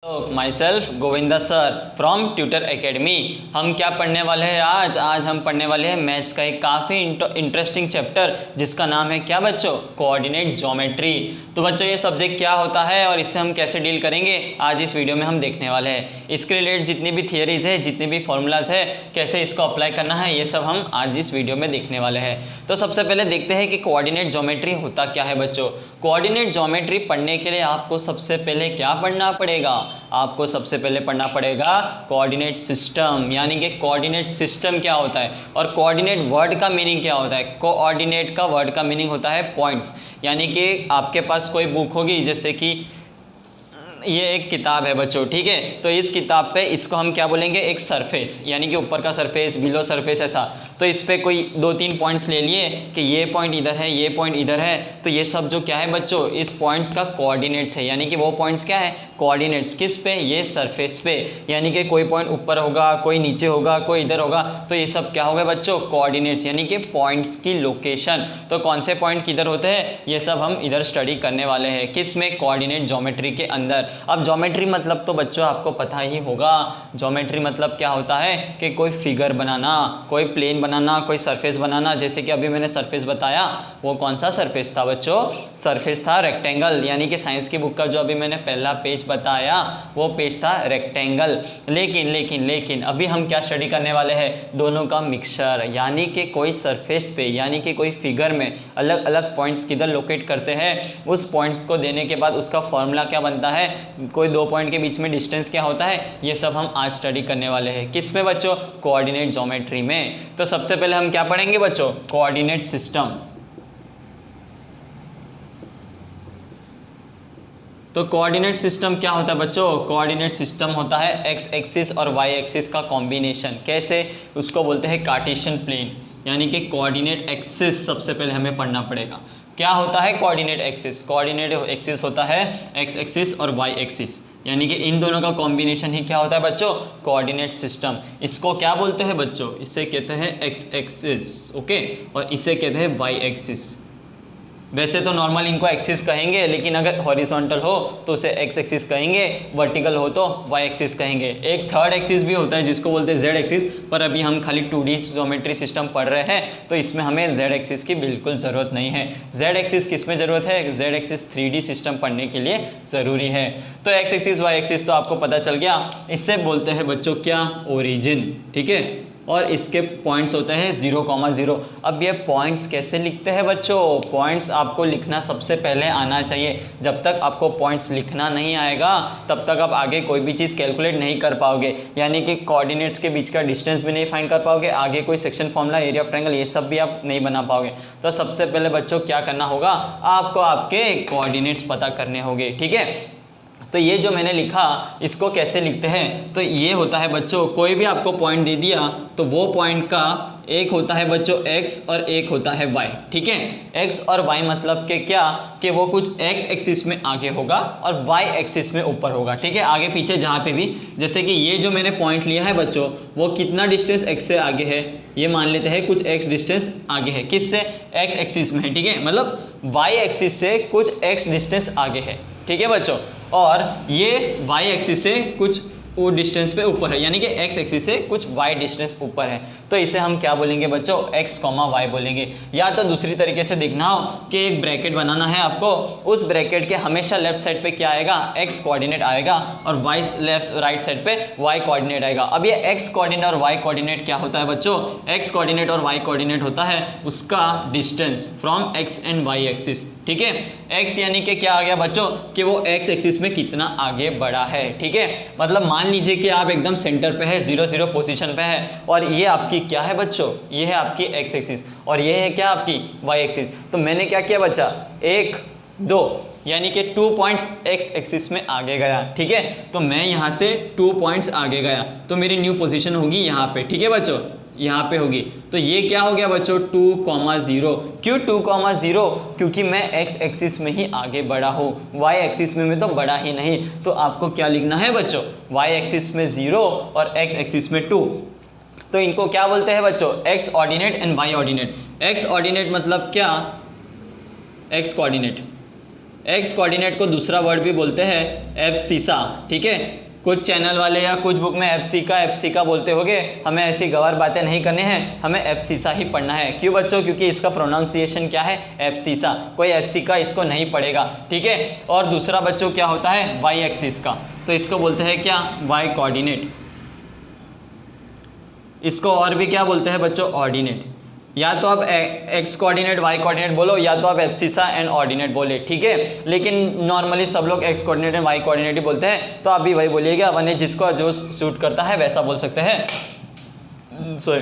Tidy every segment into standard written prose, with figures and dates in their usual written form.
My self Govinda sir from tutor academy. हम क्या पढ़ने वाले हैं आज हम पढ़ने वाले हैं मैथ्स का एक काफ़ी इंटरेस्टिंग चैप्टर जिसका नाम है क्या बच्चों, कोऑर्डिनेट ज्योमेट्री। तो बच्चों ये सब्जेक्ट क्या होता है और इससे हम कैसे डील करेंगे आज इस वीडियो में हम देखने वाले हैं। इसके रिलेटेड जितनी भी थियरीज है, जितनी भी फॉर्मूलाज है, कैसे इसको अप्लाई करना है, ये सब हम आज इस वीडियो में देखने वाले हैं। तो सबसे पहले देखते हैं कि कोऑर्डिनेट ज्योमेट्री होता क्या है बच्चों। कोऑर्डिनेट ज्योमेट्री पढ़ने के लिए आपको सबसे पहले क्या पढ़ना पड़ेगा, आपको सबसे पहले पढ़ना पड़ेगा कोऑर्डिनेट सिस्टम, यानी कि कोऑर्डिनेट सिस्टम क्या होता है और कोऑर्डिनेट वर्ड का मीनिंग क्या होता है। कोऑर्डिनेट का वर्ड का मीनिंग होता है पॉइंट्स, यानी कि आपके पास कोई बुक होगी, जैसे कि ये एक किताब है बच्चों, ठीक है। तो इस किताब पे इसको हम क्या बोलेंगे, एक सरफेस, यानी कि ऊपर का सरफेस, बिलो सरफेस, ऐसा। तो इस पे कोई 2-3 पॉइंट्स ले लिए कि ये पॉइंट इधर है, ये पॉइंट इधर है, तो ये सब जो क्या है बच्चों, इस पॉइंट्स का कोऑर्डिनेट्स है, यानी कि वो पॉइंट्स क्या है, कोऑर्डिनेट्स। किस पे, ये सरफेस पे, यानी कि कोई पॉइंट ऊपर होगा, कोई नीचे होगा, कोई इधर होगा, तो ये सब क्या हो गए बच्चों, कोऑर्डिनेट्स, यानी कि पॉइंट्स की लोकेशन। तो कौन से पॉइंट किधर होते हैं, ये सब हम इधर स्टडी करने वाले हैं, किस में, कोऑर्डिनेट ज्योमेट्री के अंदर। अब ज्योमेट्री मतलब तो बच्चों आपको पता ही होगा, ज्योमेट्री मतलब क्या होता है कि कोई फिगर बनाना, कोई प्लेन बनाना, कोई सरफेस बनाना। जैसे कि अभी मैंने सरफेस बताया, वो कौन सा सरफेस था बच्चों, सरफेस था रेक्टेंगल, यानी कि साइंस की बुक का जो अभी मैंने पहला पेज बताया वो पेज था रेक्टेंगल। लेकिन अभी हम क्या स्टडी करने वाले हैं, दोनों का मिक्सचर, यानी कि कोई सरफेस पे, यानी कि कोई फिगर में अलग अलग पॉइंट्स किधर लोकेट करते हैं, उस पॉइंट्स को देने के बाद उसका फॉर्मूला क्या बनता है, कोई 2 पॉइंट के बीच में डिस्टेंस क्या होता है, ये सब हम आज स्टडी करने वाले हैं। किस में बच्चों, कोऑर्डिनेट ज्योमेट्री में। तो सबसे पहले हम क्या पढ़ेंगे बच्चों, कोऑर्डिनेट सिस्टम। तो कोऑर्डिनेट सिस्टम क्या होता है बच्चों, कोऑर्डिनेट सिस्टम होता है एक्स एक्सिस और वाई एक्सिस का कॉम्बिनेशन। कैसे, उसको बोलते हैं कार्टेशियन प्लेन, यानी कि कोऑर्डिनेट एक्सिस सबसे पहले हमें पढ़ना पड़ेगा। क्या होता है कोऑर्डिनेट एक्सिस, कोऑर्डिनेट एक्सिस होता है एक्स एक्सिस और वाई एक्सिस, यानी कि इन दोनों का कॉम्बिनेशन ही क्या होता है बच्चों, कोऑर्डिनेट सिस्टम। इसको क्या बोलते हैं बच्चों, इसे कहते हैं एक्स एक्सिस, ओके, और इसे कहते हैं वाई एक्सिस। वैसे तो नॉर्मल इनको एक्सिस कहेंगे, लेकिन अगर हॉरिजॉन्टल हो तो उसे एक्स एक्सिस कहेंगे, वर्टिकल हो तो वाई एक्सिस कहेंगे। एक थर्ड एक्सिस भी होता है जिसको बोलते हैं जेड एक्सिस, पर अभी हम खाली 2D ज्योमेट्री सिस्टम पढ़ रहे हैं, तो इसमें हमें जेड एक्सिस की बिल्कुल ज़रूरत नहीं है। जेड एक्सिस किस में ज़रूरत है, जेड एक्सिस 3D सिस्टम पढ़ने के लिए ज़रूरी है। तो एक्स एक्सिस वाई एक्सिस तो आपको पता चल गया, इससे बोलते हैं बच्चों क्या, ओरिजिन, ठीक है। और इसके पॉइंट्स होते हैं 0,0। अब ये पॉइंट्स कैसे लिखते हैं बच्चों, पॉइंट्स आपको लिखना सबसे पहले आना चाहिए। जब तक आपको पॉइंट्स लिखना नहीं आएगा तब तक आप आगे कोई भी चीज़ कैलकुलेट नहीं कर पाओगे, यानी कि कोऑर्डिनेट्स के बीच का डिस्टेंस भी नहीं फाइंड कर पाओगे, आगे कोई section formula, area of triangle, ये सब भी आप नहीं बना पाओगे। तो सबसे पहले बच्चों क्या करना होगा, आपको आपके कोऑर्डिनेट्स पता करने होंगे, ठीक है। तो ये जो मैंने लिखा इसको कैसे लिखते हैं, तो ये होता है बच्चों, कोई भी आपको पॉइंट दे दिया तो वो पॉइंट का एक होता है बच्चों x और एक होता है y, ठीक है। x और y मतलब के क्या, कि वो कुछ x एक्सिस में आगे होगा और y एक्सिस में ऊपर होगा, ठीक है, आगे पीछे जहाँ पे भी। जैसे कि ये जो मैंने पॉइंट लिया है बच्चों, वो कितना डिस्टेंस x से आगे है, ये मान लेते हैं कुछ x डिस्टेंस आगे है, किससे, x एक्सिस में है, ठीक है, मतलब y एक्सिस से कुछ x डिस्टेंस आगे है, ठीक है बच्चों। और ये y एक्सिस से कुछ वो डिस्टेंस पे ऊपर है, यानी कि x एक्सिस से कुछ y डिस्टेंस ऊपर है, तो इसे हम क्या बोलेंगे बच्चों, x, y बोलेंगे। या तो दूसरी तरीके से देखना हो कि एक ब्रैकेट बनाना है आपको, उस ब्रैकेट के हमेशा लेफ्ट साइड पे क्या आएगा, x कोऑर्डिनेट आएगा और y लेफ्ट राइट साइड पे y कोऑर्डिनेट आएगा। अब ये x कोऑर्डिनेट और y कोऑर्डिनेट क्या होता है बच्चों, x कोऑर्डिनेट और y कोऑर्डिनेट होता है उसका distance from x and y axis, ठीक है। x यानी कि क्या आ गया बच्चों, कि वो x एक्सिस में कितना आगे बढ़ा है, ठीक है। मतलब मान लीजिए कि आप एकदम सेंटर पे है, 0,0 पोजीशन पे है, और ये आपकी क्या है बच्चों, ये है आपकी x एक्सिस और ये है क्या आपकी y एक्सिस। तो मैंने क्या किया बच्चा, 1, 2, यानी कि 2 पॉइंट्स x एक्सिस में आगे गया, ठीक है। तो मैं यहाँ से 2 पॉइंट्स आगे गया, तो मेरी न्यू पोजीशन होगी यहाँ पे, ठीक है बच्चों, यहाँ पे होगी। तो ये क्या हो गया बच्चों, 2,0। क्यों 2,0, क्योंकि मैं x एक्सिस में ही आगे बढ़ा हूँ, y एक्सिस में मैं तो बढ़ा ही नहीं। तो आपको क्या लिखना है बच्चों, y एक्सिस में 0 और x एक्सिस में 2। तो इनको क्या बोलते हैं बच्चों, x ordinate and y ordinate. x ordinate मतलब क्या, x कोऑर्डिनेट, एक्स कोऑर्डिनेट को दूसरा वर्ड भी बोलते हैं एब्सिसा, ठीक है। कुछ चैनल वाले या कुछ बुक में एब्सिका बोलते होगे, हमें ऐसी गवार बातें नहीं करनी है, हमें एब्सिसा ही पढ़ना है। क्यों बच्चों? क्योंकि इसका प्रोनाउंसिएशन क्या है? एब्सिसा। कोई एब्सिका इसको नहीं पढ़ेगा, ठीक है। और दूसरा बच्चों क्या होता है? वाई एक्सिस का, तो इसको बोलते हैं क्या? Y coordinate. इसको और भी क्या बोलते हैं बच्चों? ऑर्डिनेट। या तो आप एक्स कोऑर्डिनेट वाई कोऑर्डिनेट बोलो, या तो आप एब्सिसा एंड ऑर्डिनेट बोले, ठीक है। लेकिन नॉर्मली सब लोग X coordinate and Y coordinate ही बोलते हैं, तो आप भी वही बोलिएगा, वरना जिसको जो सूट करता है वैसा बोल सकते हैं। सॉरी,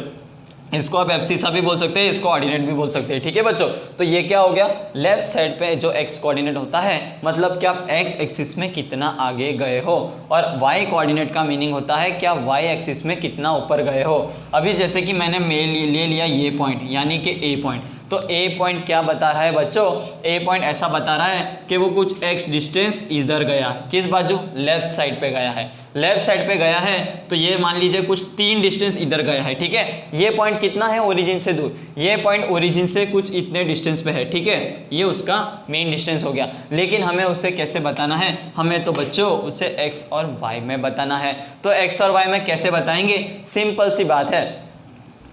इसको आप एब्सिसा भी बोल सकते हैं, इसको ऑर्डिनेट भी बोल सकते हैं, ठीक है बच्चों। तो ये क्या हो गया? लेफ्ट साइड पे जो एक्स कोऑर्डिनेट होता है, मतलब कि आप एक्स एक्सिस में कितना आगे गए हो, और वाई कोऑर्डिनेट का मीनिंग होता है कि आप वाई एक्सिस में कितना ऊपर गए हो। अभी जैसे कि मैंने ले लिया ये पॉइंट, यानी कि ए पॉइंट, तो ए पॉइंट क्या बता रहा है बच्चों? ए पॉइंट ऐसा बता रहा है कि वो कुछ एक्स डिस्टेंस इधर गया, किस बाजू? लेफ्ट साइड पे गया है। लेफ्ट साइड पे गया है, तो ये मान लीजिए कुछ 3 डिस्टेंस इधर गया है, ठीक है। ये पॉइंट कितना है ओरिजिन से दूर? ये पॉइंट ओरिजिन से कुछ इतने डिस्टेंस पे है, ठीक है। ये उसका मेन डिस्टेंस हो गया, लेकिन हमें उसे कैसे बताना है? हमें तो बच्चों उसे एक्स और वाई में बताना है। तो एक्स और वाई में कैसे बताएंगे? सिंपल सी बात है।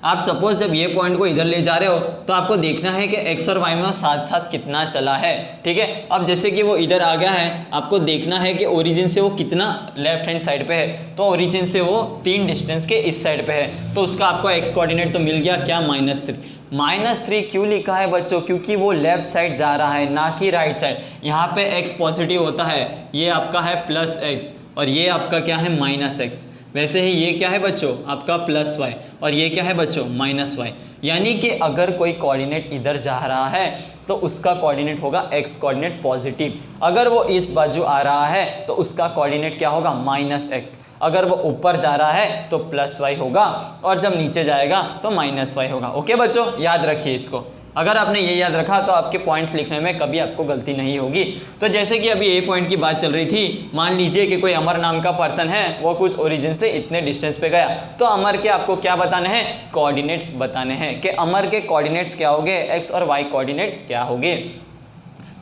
आप सपोज जब ये पॉइंट को इधर ले जा रहे हो, तो आपको देखना है कि एक्स और वाई में साथ साथ कितना चला है, ठीक है। अब जैसे कि वो इधर आ गया है, आपको देखना है कि ओरिजिन से वो कितना लेफ्ट हैंड साइड पे है, तो ओरिजिन से वो 3 डिस्टेंस के इस साइड पे है, तो उसका आपको एक्स कोऑर्डिनेट तो मिल गया क्या? -3। -3 क्यों लिखा है बच्चों? क्योंकि वो लेफ्ट साइड जा रहा है, ना कि राइट साइड। यहाँ पे एक्स पॉजिटिव होता है, ये आपका है +x, और ये आपका क्या है? -x। वैसे ही ये क्या है बच्चों? आपका +y, और ये क्या है बच्चों? -y। यानी कि अगर कोई कोऑर्डिनेट इधर जा रहा है, तो उसका कोऑर्डिनेट होगा एक्स कोऑर्डिनेट पॉजिटिव। अगर वो इस बाजू आ रहा है, तो उसका कोऑर्डिनेट क्या होगा? -x। अगर वो ऊपर जा रहा है तो +y होगा, और जब नीचे जाएगा तो -y होगा। ओके बच्चों, याद रखिए इसको। अगर आपने ये याद रखा तो आपके पॉइंट्स लिखने में कभी आपको गलती नहीं होगी। तो जैसे कि अभी ए पॉइंट की बात चल रही थी, मान लीजिए कि कोई अमर नाम का पर्सन है, वो कुछ ओरिजिन से इतने डिस्टेंस पे गया, तो अमर के आपको क्या बताने हैं? कोऑर्डिनेट्स बताने हैं कि अमर के कोऑर्डिनेट्स क्या होंगे, एक्स और वाई कोऑर्डिनेट क्या होंगे।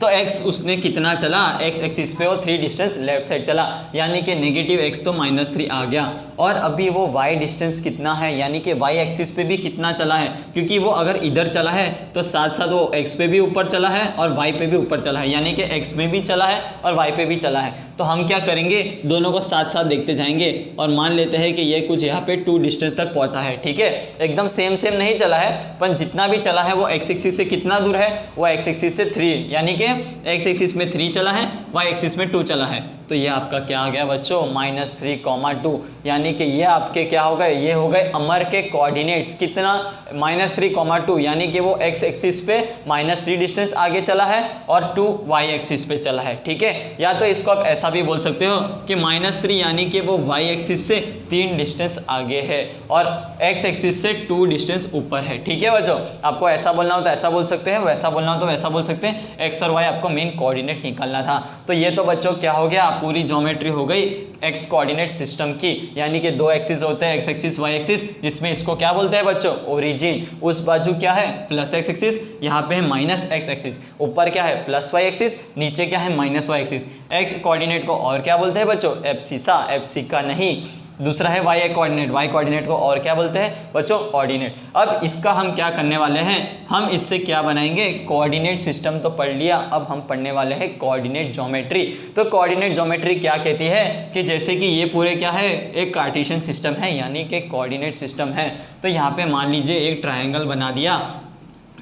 तो x उसने कितना चला? x एक्सिस पे वो 3 डिस्टेंस लेफ्ट साइड चला, यानी कि -x तो -3 आ गया। और अभी वो y डिस्टेंस कितना है, यानी कि y एक्सिस पे भी कितना चला है, क्योंकि वो अगर इधर चला है तो साथ साथ वो x पे भी ऊपर चला है और y पे भी ऊपर चला है, यानी कि x में भी चला है और y पे भी चला है। तो हम क्या करेंगे? दोनों को साथ साथ देखते जाएंगे, और मान लेते हैं कि ये कुछ यहाँ पे 2 डिस्टेंस तक पहुँचा है, ठीक है। एकदम सेम नहीं चला है, पर जितना भी चला है वो x एक्सिस से कितना दूर है? वो x एक्सिस से 3, यानी कि x एक्सिस में 3 चला है, y एक्सिस में 2 चला है। तो ये आपका क्या आ गया बच्चों? -3, 2, यानी कि ये आपके क्या हो गए? ये हो गए अमर के कोऑर्डिनेट्स। कितना? -3, 2, यानी कि वो x एक्सिस पे -3 डिस्टेंस आगे चला है और 2 y एक्सिस पे चला है, ठीक है। या तो इसको आप ऐसा भी बोल सकते हो कि -3 यानी कि वो y एक्सिस से 3 डिस्टेंस आगे है और x एक्सिस से 2 डिस्टेंस ऊपर है, ठीक है बच्चों। आपको ऐसा बोलना हो तो ऐसा बोल सकते हैं, वैसा बोलना हो तो वैसा बोल सकते हैं। x और y आपको मेन कोऑर्डिनेट निकालना था। तो ये तो बच्चों क्या हो गया? पूरी ज्योमेट्री हो गई एक्स कोऑर्डिनेट सिस्टम की, यानी कि 2 एक्सिस होते हैं, एक्स एक्सिस वाई एक्सिस, जिसमें इसको क्या बोलते हैं बच्चों? ओरिजिन। उस बाजू क्या है? +x एक्सिस, यहाँ पे है -x एक्सिस, ऊपर क्या है? +y एक्सिस, नीचे क्या है? -y axis. एक्स कोऑर्डिनेट को और क्या बोलते हैं बच्चों? एब्सिसा। एब्सिका नहीं, दूसरा है वाई कोऑर्डिनेट। वाई कोऑर्डिनेट को और क्या बोलते हैं बच्चों? ऑर्डिनेट। अब इसका हम क्या करने वाले हैं? हम इससे क्या बनाएंगे? कोऑर्डिनेट सिस्टम तो पढ़ लिया, अब हम पढ़ने वाले हैं कोऑर्डिनेट ज्योमेट्री। तो कोऑर्डिनेट ज्योमेट्री क्या कहती है कि जैसे कि ये पूरे क्या है? एक कार्टेशियन सिस्टम है, यानी कि कोऑर्डिनेट सिस्टम है। तो यहाँ पे मान लीजिए एक ट्रायंगल बना दिया।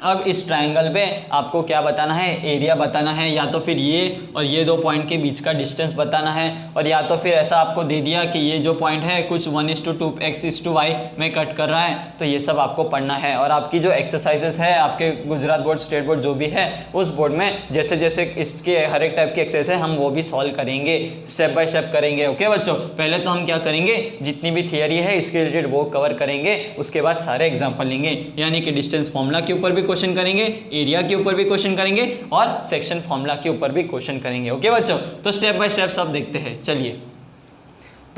अब इस ट्रायंगल पे आपको क्या बताना है? एरिया बताना है, या तो फिर ये और ये 2 पॉइंट के बीच का डिस्टेंस बताना है, और या तो फिर ऐसा आपको दे दिया कि ये जो पॉइंट है कुछ 1:2 x:y में कट कर रहा है। तो ये सब आपको पढ़ना है, और आपकी जो एक्सरसाइजेस है आपके गुजरात बोर्ड, स्टेट बोर्ड जो भी है उस बोर्ड में जैसे जैसे इसके हर एक टाइप की एक्सरसाइज है हम वो भी सॉल्व करेंगे, स्टेप बाय स्टेप करेंगे। ओके बच्चों, पहले तो हम क्या करेंगे? जितनी भी थियरी है इसके रिलेटेड वो कवर करेंगे, उसके बाद सारे एग्जाम्पल लेंगे, यानी कि डिस्टेंस फॉर्मूला के ऊपर भी क्वेश्चन करेंगे, एरिया के ऊपर भी क्वेश्चन करेंगे, और सेक्शन फॉर्मूला के ऊपर भी क्वेश्चन करेंगे। ओके बच्चों, तो स्टेप बाय स्टेप सब देखते हैं। चलिए,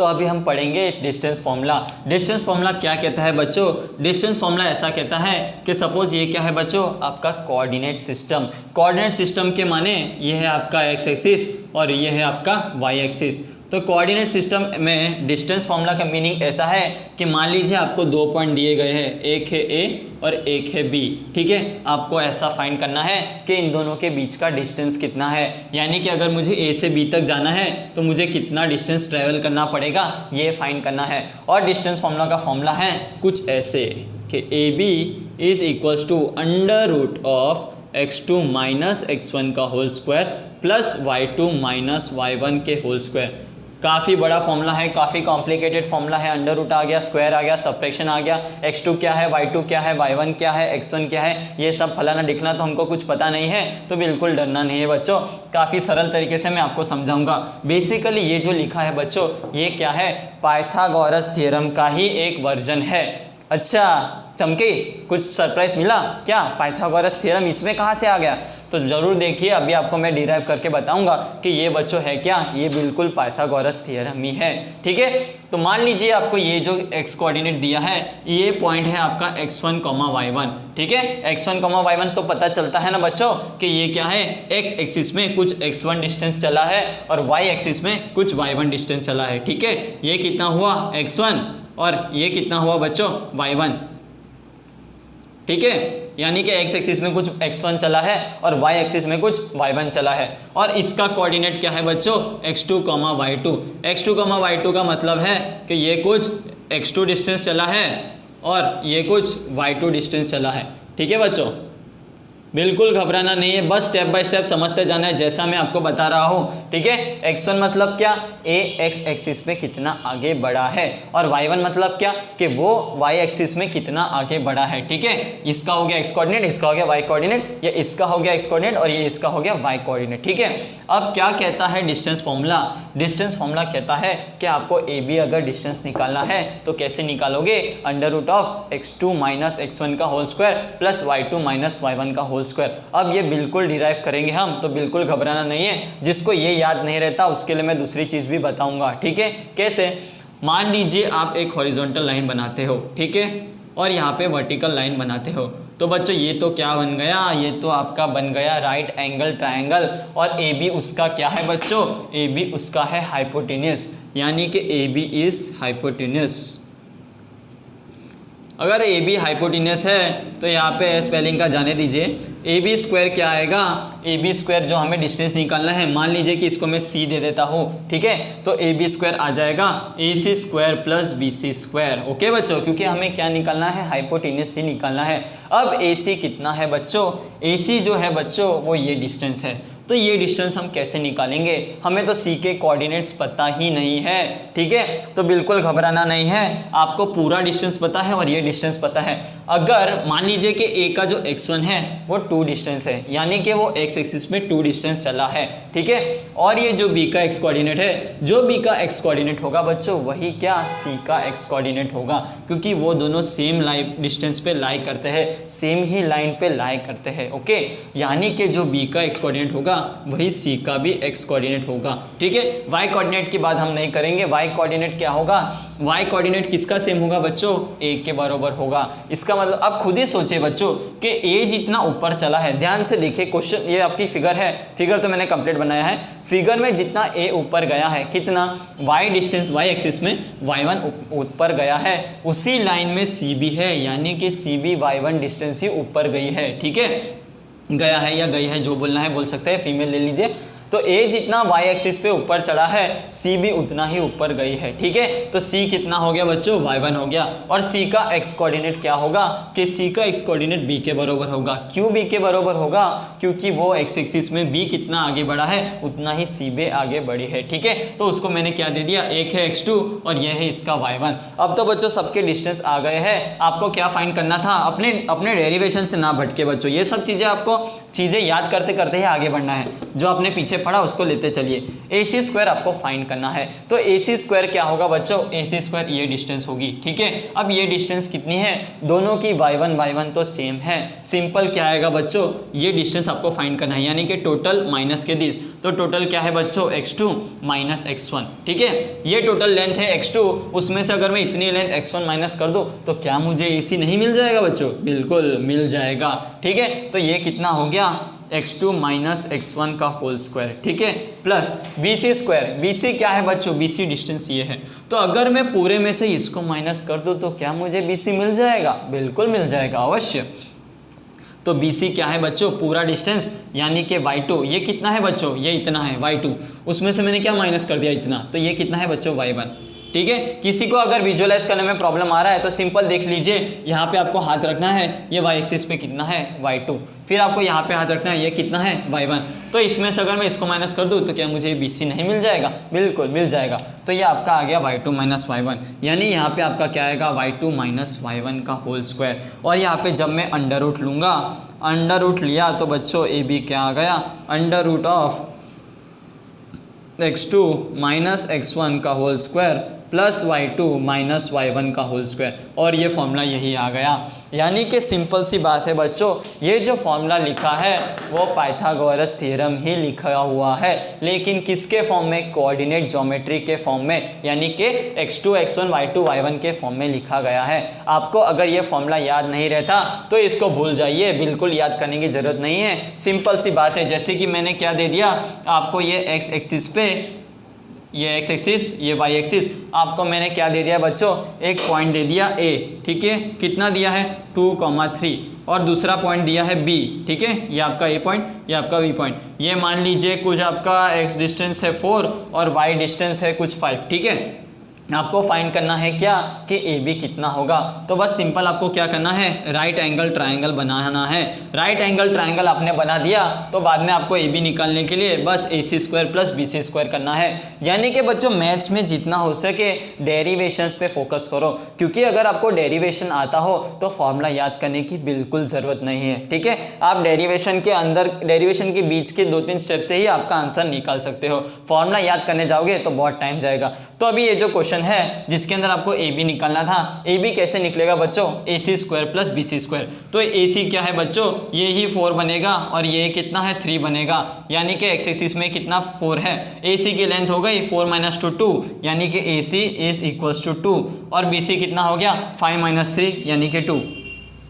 तो अभी हम पढ़ेंगे डिस्टेंस फॉर्मूला। डिस्टेंस फॉर्मूला क्या कहता है बच्चों? डिस्टेंस फॉर्मूला ऐसा कहता है कि सपोज ये क्या है बच्चों, आपका कोऑर्डिनेट सिस्टम। कोऑर्डिनेट सिस्टम के माने ये है आपका एक्स एक्सिस और ये है आपका वाई एक्सिस। तो कोऑर्डिनेट सिस्टम में डिस्टेंस फॉर्मूला का मीनिंग ऐसा है कि मान लीजिए आपको 2 पॉइंट दिए गए हैं, एक है ए और एक है बी, ठीक है। आपको ऐसा फाइंड करना है कि इन दोनों के बीच का डिस्टेंस कितना है, यानी कि अगर मुझे ए से बी तक जाना है तो मुझे कितना डिस्टेंस ट्रेवल करना पड़ेगा, ये फाइंड करना है। और डिस्टेंस फॉर्मूला का फॉर्मूला है कुछ ऐसे कि A B is equals to under root of x2 minus x1 का whole square plus y2 minus y1 के होल स्क्वायर। काफ़ी बड़ा फॉर्मूला है, काफ़ी कॉम्प्लिकेटेड फॉर्मूला है। अंडर रूट आ गया, स्क्वायर आ गया, सब्ट्रैक्शन आ गया, x2 क्या है, y2 क्या है, y1 क्या है, x1 क्या है, ये सब फलाना दिखना तो हमको कुछ पता नहीं है, तो बिल्कुल डरना नहीं है बच्चों। काफ़ी सरल तरीके से मैं आपको समझाऊंगा। बेसिकली ये जो लिखा है बच्चों, ये क्या है, पाइथागोरस थ्योरम का ही एक वर्जन है। अच्छा चमके, कुछ सरप्राइज मिला क्या? पाइथागोरस थ्योरम इसमें कहाँ से आ गया? तो ज़रूर देखिए, अभी आपको मैं डिराइव करके बताऊंगा कि ये बच्चों है क्या, ये बिल्कुल पाइथागोरस थ्योरम ही है, ठीक है। तो मान लीजिए आपको ये जो x कोऑर्डिनेट दिया है, ये पॉइंट है आपका x1, y1, ठीक है। x1, y1 तो पता चलता है ना बच्चों कि ये क्या है, x एक्सिस में कुछ x1 डिस्टेंस चला है और y एक्सिस में कुछ y1 डिस्टेंस चला है, ठीक है। ये कितना हुआ x1 और ये कितना हुआ बच्चों y1, ठीक है। यानी कि x एक्सिस में कुछ x1 चला है और y एक्सिस में कुछ y1 चला है। और इसका कोऑर्डिनेट क्या है बच्चों, x2, y2। x2, y2 का मतलब है कि ये कुछ x2 डिस्टेंस चला है और ये कुछ y2 डिस्टेंस चला है, ठीक है बच्चों। बिल्कुल घबराना नहीं है, बस स्टेप बाय स्टेप समझते जाना है जैसा मैं आपको बता रहा हूँ, ठीक है। x1 मतलब क्या, a x एक्सिस में कितना आगे बढ़ा है, और y1 मतलब क्या कि वो y एक्सिस में कितना आगे बढ़ा है, ठीक है। इसका हो गया x कोऑर्डिनेट, इसका हो गया y कोऑर्डिनेट, या इसका हो गया x कोऑर्डिनेट और ये इसका हो गया y कोऑर्डिनेट, ठीक है। अब क्या कहता है डिस्टेंस फॉर्मूला? डिस्टेंस फॉर्मूला कहता है कि आपको ए बी अगर डिस्टेंस निकालना है तो कैसे निकालोगे, under root of x2 minus x1 का whole square plus y2 minus y1 का होल स्क्वायर। अब ये बिल्कुल डिराइव करेंगे हम, तो बिल्कुल घबराना नहीं है। जिसको ये याद नहीं रहता उसके लिए मैं दूसरी चीज़ भी बताऊंगा, ठीक है। कैसे? मान लीजिए आप एक हॉरिजॉन्टल लाइन बनाते हो, ठीक है, और यहाँ पे वर्टिकल लाइन बनाते हो, तो बच्चों ये तो क्या बन गया, ये तो आपका बन गया राइट एंगल ट्रायंगल। और ए बी उसका क्या है बच्चों, ए बी उसका है हाइपोटेन्यूस, यानी कि ए बी इज हाइपोटेन्यूस। अगर ए बी हाइपोटेन्यूस है तो यहाँ पे स्पेलिंग का जाने दीजिए। ए बी स्क्वायर क्या आएगा, ए बी स्क्वायर जो हमें डिस्टेंस निकालना है, मान लीजिए कि इसको मैं सी दे देता हूँ, ठीक है, तो ए बी स्क्वायर आ जाएगा A C square plus B C square. Okay बच्चों, क्योंकि हमें क्या निकालना है, हाइपोटेन्यूस ही निकालना है। अब ए सी कितना है बच्चों, ए सी जो है बच्चों वो ये डिस्टेंस है। तो ये डिस्टेंस हम कैसे निकालेंगे, हमें तो सी के कोऑर्डिनेट्स पता ही नहीं है, ठीक है। तो बिल्कुल घबराना नहीं है, आपको पूरा डिस्टेंस पता है और ये डिस्टेंस पता है। अगर मान लीजिए कि ए का जो x1 है वो 2 डिस्टेंस है, यानी कि वो x एक्सिस में 2 डिस्टेंस चला है, ठीक है। और ये जो b का x कोऑर्डिनेट है, जो b का x कोऑर्डिनेट होगा बच्चों वही क्या c का x कोऑर्डिनेट होगा, क्योंकि वो दोनों सेम लाइन डिस्टेंस पे लाई करते हैं, सेम ही लाइन पे लाई करते हैं, ओके। यानी कि जो b का x कोऑर्डिनेट होगा वही c का भी x कोऑर्डिनेट होगा, ठीक है। y कोऑर्डिनेट की बात हम नहीं करेंगे, y कोऑर्डिनेट क्या होगा, y कोऑर्डिनेट किसका सेम होगा बच्चों, a के बराबर होगा। इसका मतलब आप खुद ही सोचिए बच्चों कि a जितना ऊपर चला है, ध्यान से देखिए क्वेश्चन, ये आपकी फिगर है, फिगर तो मैंने कंप्लीट बनाया है। फिगर में जितना a ऊपर गया है, कितना y डिस्टेंस y एक्सिस में y1 ऊपर गया है, उसी लाइन में c भी है, यानी कि c भी y1 डिस्टेंस ही ऊपर गई है, ठीक है। गया है या गई है जो बोलना है बोल सकते हैं, फीमेल ले लीजिए। तो a जितना y एक्सिस पे ऊपर चढ़ा है, c भी उतना ही ऊपर गई है, ठीक है। तो c कितना हो गया बच्चों, y1 हो गया। और c का x कोऑर्डिनेट क्या होगा कि c का x कोऑर्डिनेट b के बराबर होगा। क्यों b के बराबर होगा, क्योंकि वो x एक्सिस में b कितना आगे बढ़ा है उतना ही c भी आगे बढ़ी है, ठीक है। तो उसको मैंने क्या दे दिया, एक है x2 और यह है इसका y1। अब तो बच्चों सबके डिस्टेंस आ गए हैं, आपको क्या फाइंड करना था, अपने डेरिवेशन से ना भटके बच्चों। ये सब चीज़ें आपको याद करते करते ही आगे बढ़ना है। जो आपने पीछे पढ़ा उसको लेते चलिए। AC स्क्वायर आपको फाइंड करना है, तो AC स्क्वायर क्या होगा बच्चों, AC स्क्वायर ये डिस्टेंस होगी, ठीक है। अब ये डिस्टेंस कितनी है, दोनों की y1 तो सेम है, सिंपल क्या आएगा बच्चों, ये डिस्टेंस आपको फाइंड करना है, यानी कि टोटल माइनस के दिस, तो टोटल क्या है बच्चों x2 माइनस x1, ठीक है। ये टोटल लेंथ है x2, उसमें से अगर मैं इतनी लेंथ x1 माइनस कर दूं तो क्या मुझे AC नहीं मिल जाएगा बच्चों, बिल्कुल मिल जाएगा, ठीक है। तो ये कितना हो गया, x2 माइनस x1 का होल स्क्वायर, ठीक है, प्लस BC स्क्वायर, BC क्या है बच्चों, BC डिस्टेंस ये है, तो अगर मैं पूरे में से इसको माइनस कर दूं तो क्या मुझे BC मिल जाएगा, बिल्कुल मिल जाएगा अवश्य। तो BC क्या है बच्चों, पूरा डिस्टेंस, यानी कि y2, ये कितना है बच्चों, ये इतना है y2, उसमें से मैंने क्या माइनस कर दिया इतना, तो ये कितना है बच्चों y1, ठीक है। किसी को अगर विजुअलाइज करने में प्रॉब्लम आ रहा है तो सिंपल देख लीजिए, यहाँ पे आपको हाथ रखना है, ये y एक्सिस पे कितना है y2, फिर आपको यहाँ पे हाथ रखना है, ये कितना है y1, तो इसमें से अगर मैं इसको माइनस कर दूँ तो क्या मुझे BC नहीं मिल जाएगा, बिल्कुल मिल जाएगा। तो ये आपका आ गया y2 माइनस y1, यानी यहाँ पे आपका क्या आएगा y2 माइनस y1 का होल स्क्वायर, और यहाँ पे जब मैं अंडर रूट लूँगा, अंडर रूट लिया तो बच्चों AB क्या आ गया, under root of x2 minus x1 का whole square plus y2 minus y1 का होल स्क्वायर, और ये फॉर्मूला यही आ गया। यानी कि सिंपल सी बात है बच्चों, ये जो फॉर्मूला लिखा है वो पाइथागोरस थ्योरम ही लिखा हुआ है, लेकिन किसके फॉर्म में, कोऑर्डिनेट ज्योमेट्री के फॉर्म में, यानी कि x2 x1 y2 y1 के फॉर्म में लिखा गया है। आपको अगर ये फॉर्मूला याद नहीं रहता तो इसको भूल जाइए, बिल्कुल याद करने की ज़रूरत नहीं है, सिंपल सी बात है। जैसे कि मैंने क्या दे दिया आपको, ये x एक्सिस पे, ये x एक्सिस, ये y एक्सिस, आपको मैंने क्या दे दिया बच्चों, एक पॉइंट दे दिया A, ठीक है, कितना दिया है 2,3, और दूसरा पॉइंट दिया है B, ठीक है, ये आपका A पॉइंट, ये आपका B पॉइंट, ये मान लीजिए कुछ आपका x डिस्टेंस है 4 और y डिस्टेंस है कुछ 5, ठीक है। आपको फाइंड करना है क्या कि AB कितना होगा, तो बस सिंपल आपको क्या करना है, राइट एंगल ट्रायंगल बनाना है। राइट एंगल ट्रायंगल आपने बना दिया तो बाद में आपको AB निकालने के लिए बस AC square plus BC square करना है। यानी कि बच्चों मैथ्स में जितना हो सके डेरिवेशंस पे फोकस करो, क्योंकि अगर आपको डेरिवेशन आता हो तो फॉर्मूला याद करने की बिल्कुल ज़रूरत नहीं है, ठीक है। आप डेरिवेशन के अंदर, डेरिवेशन के बीच के 2-3 स्टेप से ही आपका आंसर निकाल सकते हो, फॉर्मूला याद करने जाओगे तो बहुत टाइम जाएगा। तो अभी ये जो क्वेश्चन है जिसके अंदर आपको AB निकालना था, AB कैसे निकलेगा बच्चों, AC square plus BC square, तो AC क्या है बच्चों, ये ही 4 बनेगा और ये कितना है 3 बनेगा, यानी कि x एक्सिस में कितना 4 है, AC की लेंथ हो गई 4 माइनस 2, यानी कि AC इज इक्वल्स टू 2, और BC कितना हो गया 5 माइनस 3 यानी कि 2,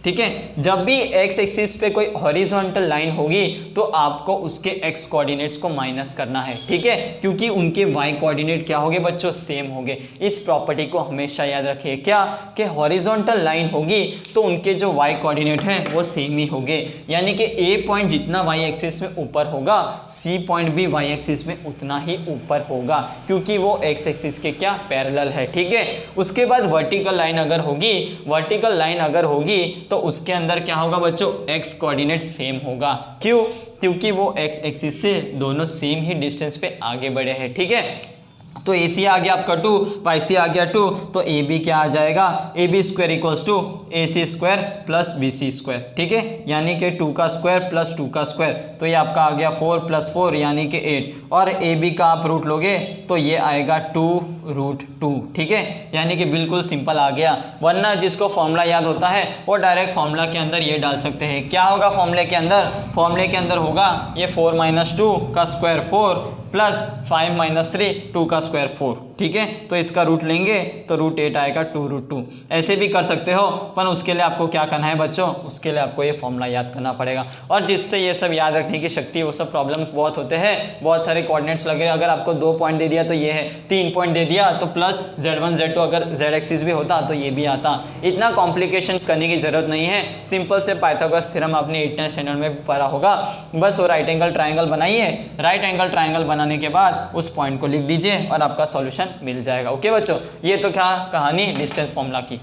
ठीक है। जब भी x एक्सिस पे कोई हॉरिजॉन्टल लाइन होगी तो आपको उसके x कोऑर्डिनेट्स को माइनस करना है, ठीक है, क्योंकि उनके y कोऑर्डिनेट क्या होंगे बच्चों, सेम होंगे। इस प्रॉपर्टी को हमेशा याद रखिए, क्या कि हॉरिजॉन्टल लाइन होगी तो उनके जो y कोऑर्डिनेट हैं वो सेम ही होंगे, यानी कि A पॉइंट जितना y एक्सिस में ऊपर होगा C पॉइंट भी y एक्सिस में उतना ही ऊपर होगा, क्योंकि वो x एक्सिस के क्या पैरेलल है, ठीक है। उसके बाद वर्टिकल लाइन अगर होगी, वर्टिकल लाइन अगर होगी तो उसके अंदर क्या होगा बच्चों, x कोऑर्डिनेट सेम होगा, क्यों, क्योंकि वो x एक्सिस से दोनों सेम ही डिस्टेंस पे आगे बढ़े हैं, ठीक है। तो AC आ गया आपका 2, YC आ गया 2, तो AB क्या आ जाएगा, AB square equals to AC square plus BC square, ठीक है, यानी कि 2 का स्क्वायर प्लस 2 का स्क्वायर, तो ये आपका आ गया 4 प्लस 4 यानी कि 8, और AB का आप रूट लोगे तो ये आएगा 2√2, ठीक है, यानी कि बिल्कुल सिंपल आ गया। वरना जिसको फॉर्मूला याद होता है वो डायरेक्ट फॉर्मूला के अंदर ये डाल सकते हैं, क्या होगा फॉर्मूले के अंदर, फॉर्मूले के अंदर होगा ये 4 माइनस 2 का स्क्वायर 4 प्लस 5 माइनस 3 2 का स्क्वायर 4, ठीक है, तो इसका रूट लेंगे तो √8 आएगा 2√2। ऐसे भी कर सकते हो, पर उसके लिए आपको क्या करना है बच्चों, उसके लिए आपको ये फॉर्मूला याद करना पड़ेगा, और जिससे ये सब याद रखने की शक्ति, वो सब प्रॉब्लम्स बहुत होते हैं, बहुत सारे कोऑर्डिनेट्स लगे, अगर आपको 2 पॉइंट दे दिया तो ये है, 3 पॉइंट दे दिया तो प्लस Z1 Z2, अगर Z एक्सिस भी होता तो ये भी आता। इतना कॉम्प्लिकेशंस करने की जरूरत नहीं है, सिंपल से पाइथागोरस थ्योरम आपने 8th स्टैंडर्ड में पढ़ा होगा, बस वो राइट एंगल ट्राइंगल बनाइए, राइट एंगल ट्राइंगल बनाने के बाद उस पॉइंट को लिख दीजिए और आपका सॉल्यूशन मिल जाएगा। ओके बच्चों, ये तो क्या कहानी डिस्टेंस फॉर्मूला की।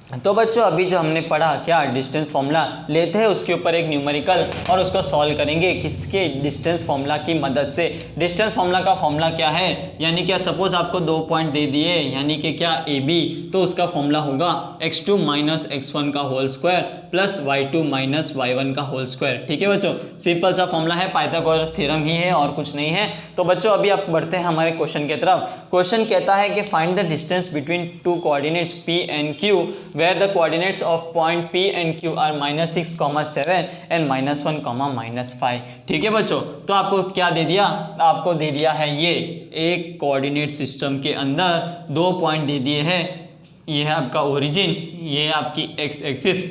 तो बच्चों अभी जो हमने पढ़ा क्या डिस्टेंस फॉर्मूला लेते हैं उसके ऊपर एक न्यूमेरिकल और उसको सॉल्व करेंगे किसके डिस्टेंस फॉर्मूला की मदद से। डिस्टेंस फॉर्मूला का फॉर्मूला क्या है, यानी क्या सपोज आपको 2 पॉइंट दे दिए यानी कि क्या ए बी, तो उसका फॉर्मूला होगा x2 माइनस x1 का whole square plus y2 minus y1 का होल स्क्वायर। ठीक है बच्चों, सिंपल सा फॉर्मूला है, पाइथागोरस थ्योरम ही है और कुछ नहीं है। तो बच्चों अभी आप बढ़ते हैं हमारे क्वेश्चन की तरफ। क्वेश्चन कहता है कि find the distance between two coordinates p and q where the coordinates of point P and Q are -6, 7 and -1, -5। ठीक है बच्चों, तो आपको क्या दे दिया, आपको दे दिया है ये एक कोऑर्डिनेट सिस्टम के अंदर 2 पॉइंट दे दिए हैं। ये है आपका ओरिजिन, ये है आपकी x एक्सिस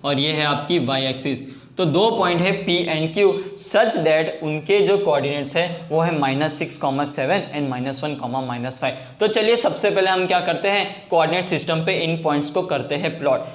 और ये है आपकी y एक्सिस। तो 2 पॉइंट है P and Q such that उनके जो कोऑर्डिनेट्स है वो है -6, 7 एंड -1, -5। तो चलिए सबसे पहले हम क्या करते हैं, कोऑर्डिनेट सिस्टम पे इन पॉइंट्स को करते हैं प्लॉट।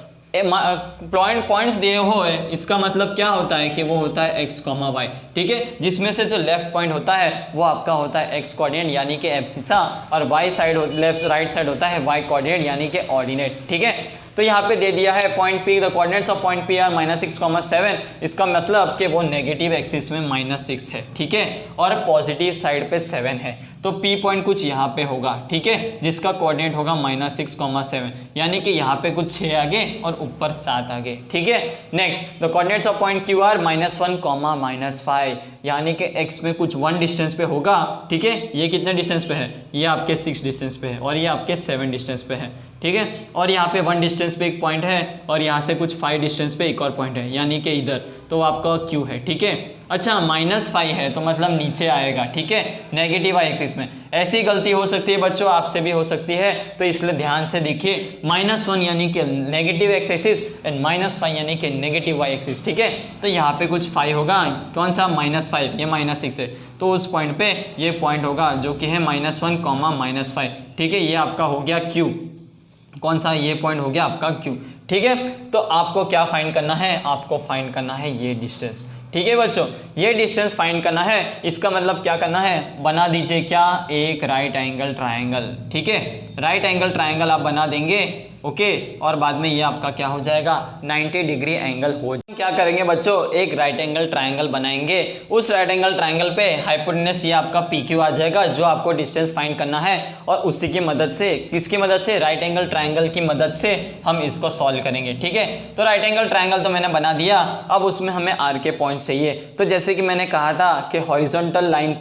पॉइंट्स दिए हुए इसका मतलब क्या होता है कि वो होता है x, y। ठीक है, जिसमें से जो लेफ्ट पॉइंट होता है वो आपका होता है x कोऑर्डिनेट यानी कि एब्सिसा और y side left right side होता है y कोऑर्डिनेट यानी कि ऑर्डिनेट। ठीक है, तो यहाँ पे दे दिया है point P, the coordinates of point P are -6, 7। इसका मतलब कि वो नेगेटिव एक्सिस में -6 है। ठीक है, और पॉजिटिव साइड पे 7 है। तो P पॉइंट कुछ यहाँ पे होगा, ठीक है, जिसका कोऑर्डिनेट होगा -6, 7 यानी कि यहाँ पे कुछ 6 आगे और ऊपर 7 आगे। ठीक है, next the coordinates of point Q are -1, -5 यानी कि x में कुछ 1 डिस्टेंस पे होगा। ठीक है, ये कितने डिस्टेंस पे है, ये आपके 6 डिस्टेंस पे है और ये आपके 7 डिस्टेंस पे है। ठीक है, और यहाँ पे 1 डिस्टेंस पे एक पॉइंट है और यहाँ से कुछ 5 डिस्टेंस पे एक और पॉइंट है यानी कि इधर, तो आपका Q है। ठीक है, अच्छा -5 है तो मतलब नीचे आएगा। ठीक है, नेगेटिव y एक्सिस में। ऐसी गलती हो सकती है बच्चों, आपसे भी हो सकती है, तो इसलिए ध्यान से देखिए -1 यानी कि नेगेटिव x एक्सिस एंड -5 यानी कि नेगेटिव y एक्सिस। ठीक है, तो यहाँ पे कुछ 5 होगा, कौन सा -5, ये -6 है, तो उस पॉइंट पे ये पॉइंट होगा जो कि है -1, -5। ठीक है, ये आपका हो गया Q, कौन सा, ये पॉइंट हो गया आपका Q। ठीक है, तो आपको क्या फाइंड करना है, आपको फाइंड करना है ये डिस्टेंस। ठीक है बच्चों, ये डिस्टेंस फाइंड करना है। इसका मतलब क्या करना है, बना दीजिए क्या, एक राइट एंगल ट्रायंगल। ठीक है, राइट एंगल ट्रायंगल आप बना देंगे, ओके, और बाद में ये आपका क्या हो जाएगा, 90 डिग्री एंगल हो जाएगा। क्या करेंगे बच्चों, एक राइट एंगल ट्रायंगल बनाएंगे। उस राइट एंगल ट्रायंगल पे हाइपोटेनस ये आपका PQ आ जाएगा जो आपको डिस्टेंस फाइंड करना है, और उसी की मदद से, किसकी मदद से, राइट एंगल ट्रायंगल की मदद से हम इसको सॉल्व करेंगे। ठीक है, तो राइट एंगल ट्रायंगल तो मैंने बना दिया, अब उसमें हमें R के पॉइंट चाहिए। तो जैसे कि मैंने कहा था कि हॉरिजॉन्टल लाइन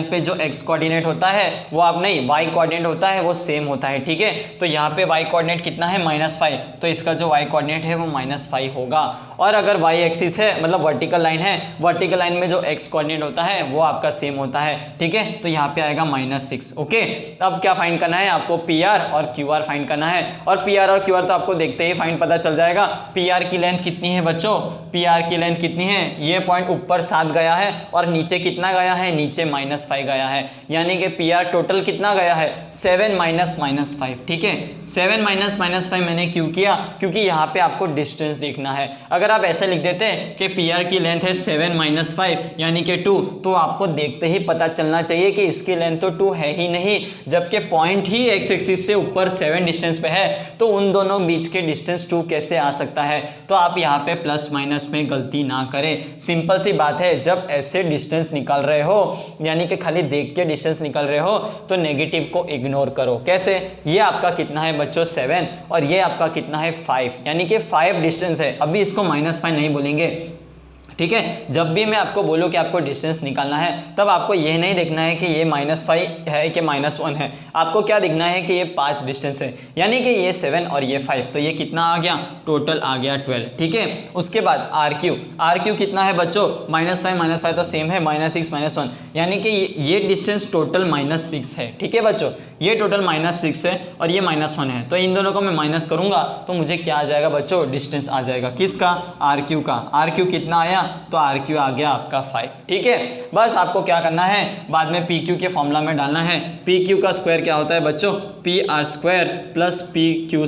पे जो x कोऑर्डिनेट होता है वो आप नहीं, y कोऑर्डिनेट होता है वो सेम होता है। ठीक है, तो यहाँ पे y कोऑर्डिनेट कितना है, -5, तो इसका जो y कोऑर्डिनेट है वो -5 होगा। और अगर y एक्सिस है मतलब वर्टिकल लाइन है, वर्टिकल लाइन में जो x कोऑर्डिनेट होता है वो आपका सेम होता है। ठीक है, तो यहाँ पे आएगा -6। ओके, अब क्या फाइंड करना है आपको, PR और QR फाइंड करना है। और PR और QR तो आपको देखते ही फाइंड पता चल जाएगा। PR की लेंथ कितनी है बच्चों, PR की लेंथ कितनी है, ये पॉइंट ऊपर 7 गया है और नीचे कितना गया है, नीचे -5 गया है, यानी कि PR टोटल कितना गया है, 7 -5। ठीक है, 7 -5 मैंने क्यों किया, क्योंकि यहाँ पे आपको डिस्टेंस देखना है। अगर आप ऐसे लिख देते कि PR की लेंथ है 7 -5 यानी कि 2, तो आपको देखते ही पता चलना चाहिए कि इसकी लेंथ तो 2 है ही नहीं, जबकि पॉइंट ही x एक्सिस से ऊपर 7 डिस्टेंस पे है, तो उन दोनों बीच के डिस्टेंस 2 कैसे आ सकता है। तो आप यहाँ पे प्लस माइनस में गलती ना करें, सिंपल सी बात है, जब ऐसे डिस्टेंस निकाल रहे हो यानी कि खाली देख के डिस्टेंस निकाल रहे हो तो नेगेटिव को इग्नोर करो। कैसे, ये आपका कितना है बच्चों 7 और ये आपका कितना है 5, यानी कि 5 डिस्टेंस है। अभी इसको -5 नहीं बोलेंगे। ठीक है, जब भी मैं आपको बोलूँ कि आपको डिस्टेंस निकालना है तब आपको यह नहीं देखना है कि ये -5 है कि -1 है, आपको क्या देखना है कि ये 5 डिस्टेंस है, यानी कि ये 7 और ये 5, तो ये कितना आ गया, टोटल आ गया 12। ठीक है, उसके बाद RQ कितना है बच्चों, -5 तो सेम है, -6 -1, यानी कि ये डिस्टेंस टोटल -6 है। ठीक है बच्चों, ये टोटल -6 है और ये -1 है, तो इन दोनों को मैं माइनस करूंगा तो मुझे क्या आ जाएगा बच्चों, डिस्टेंस आ जाएगा, किसका, RQ का। RQ कितना आया, तो RQ आ गया आपका 5। ठीक है, बस आपको क्या करना है, बाद में PQ के फॉर्मूला में डालना है। PQ का स्क्वायर क्या होता है बच्चों, PR² + PQ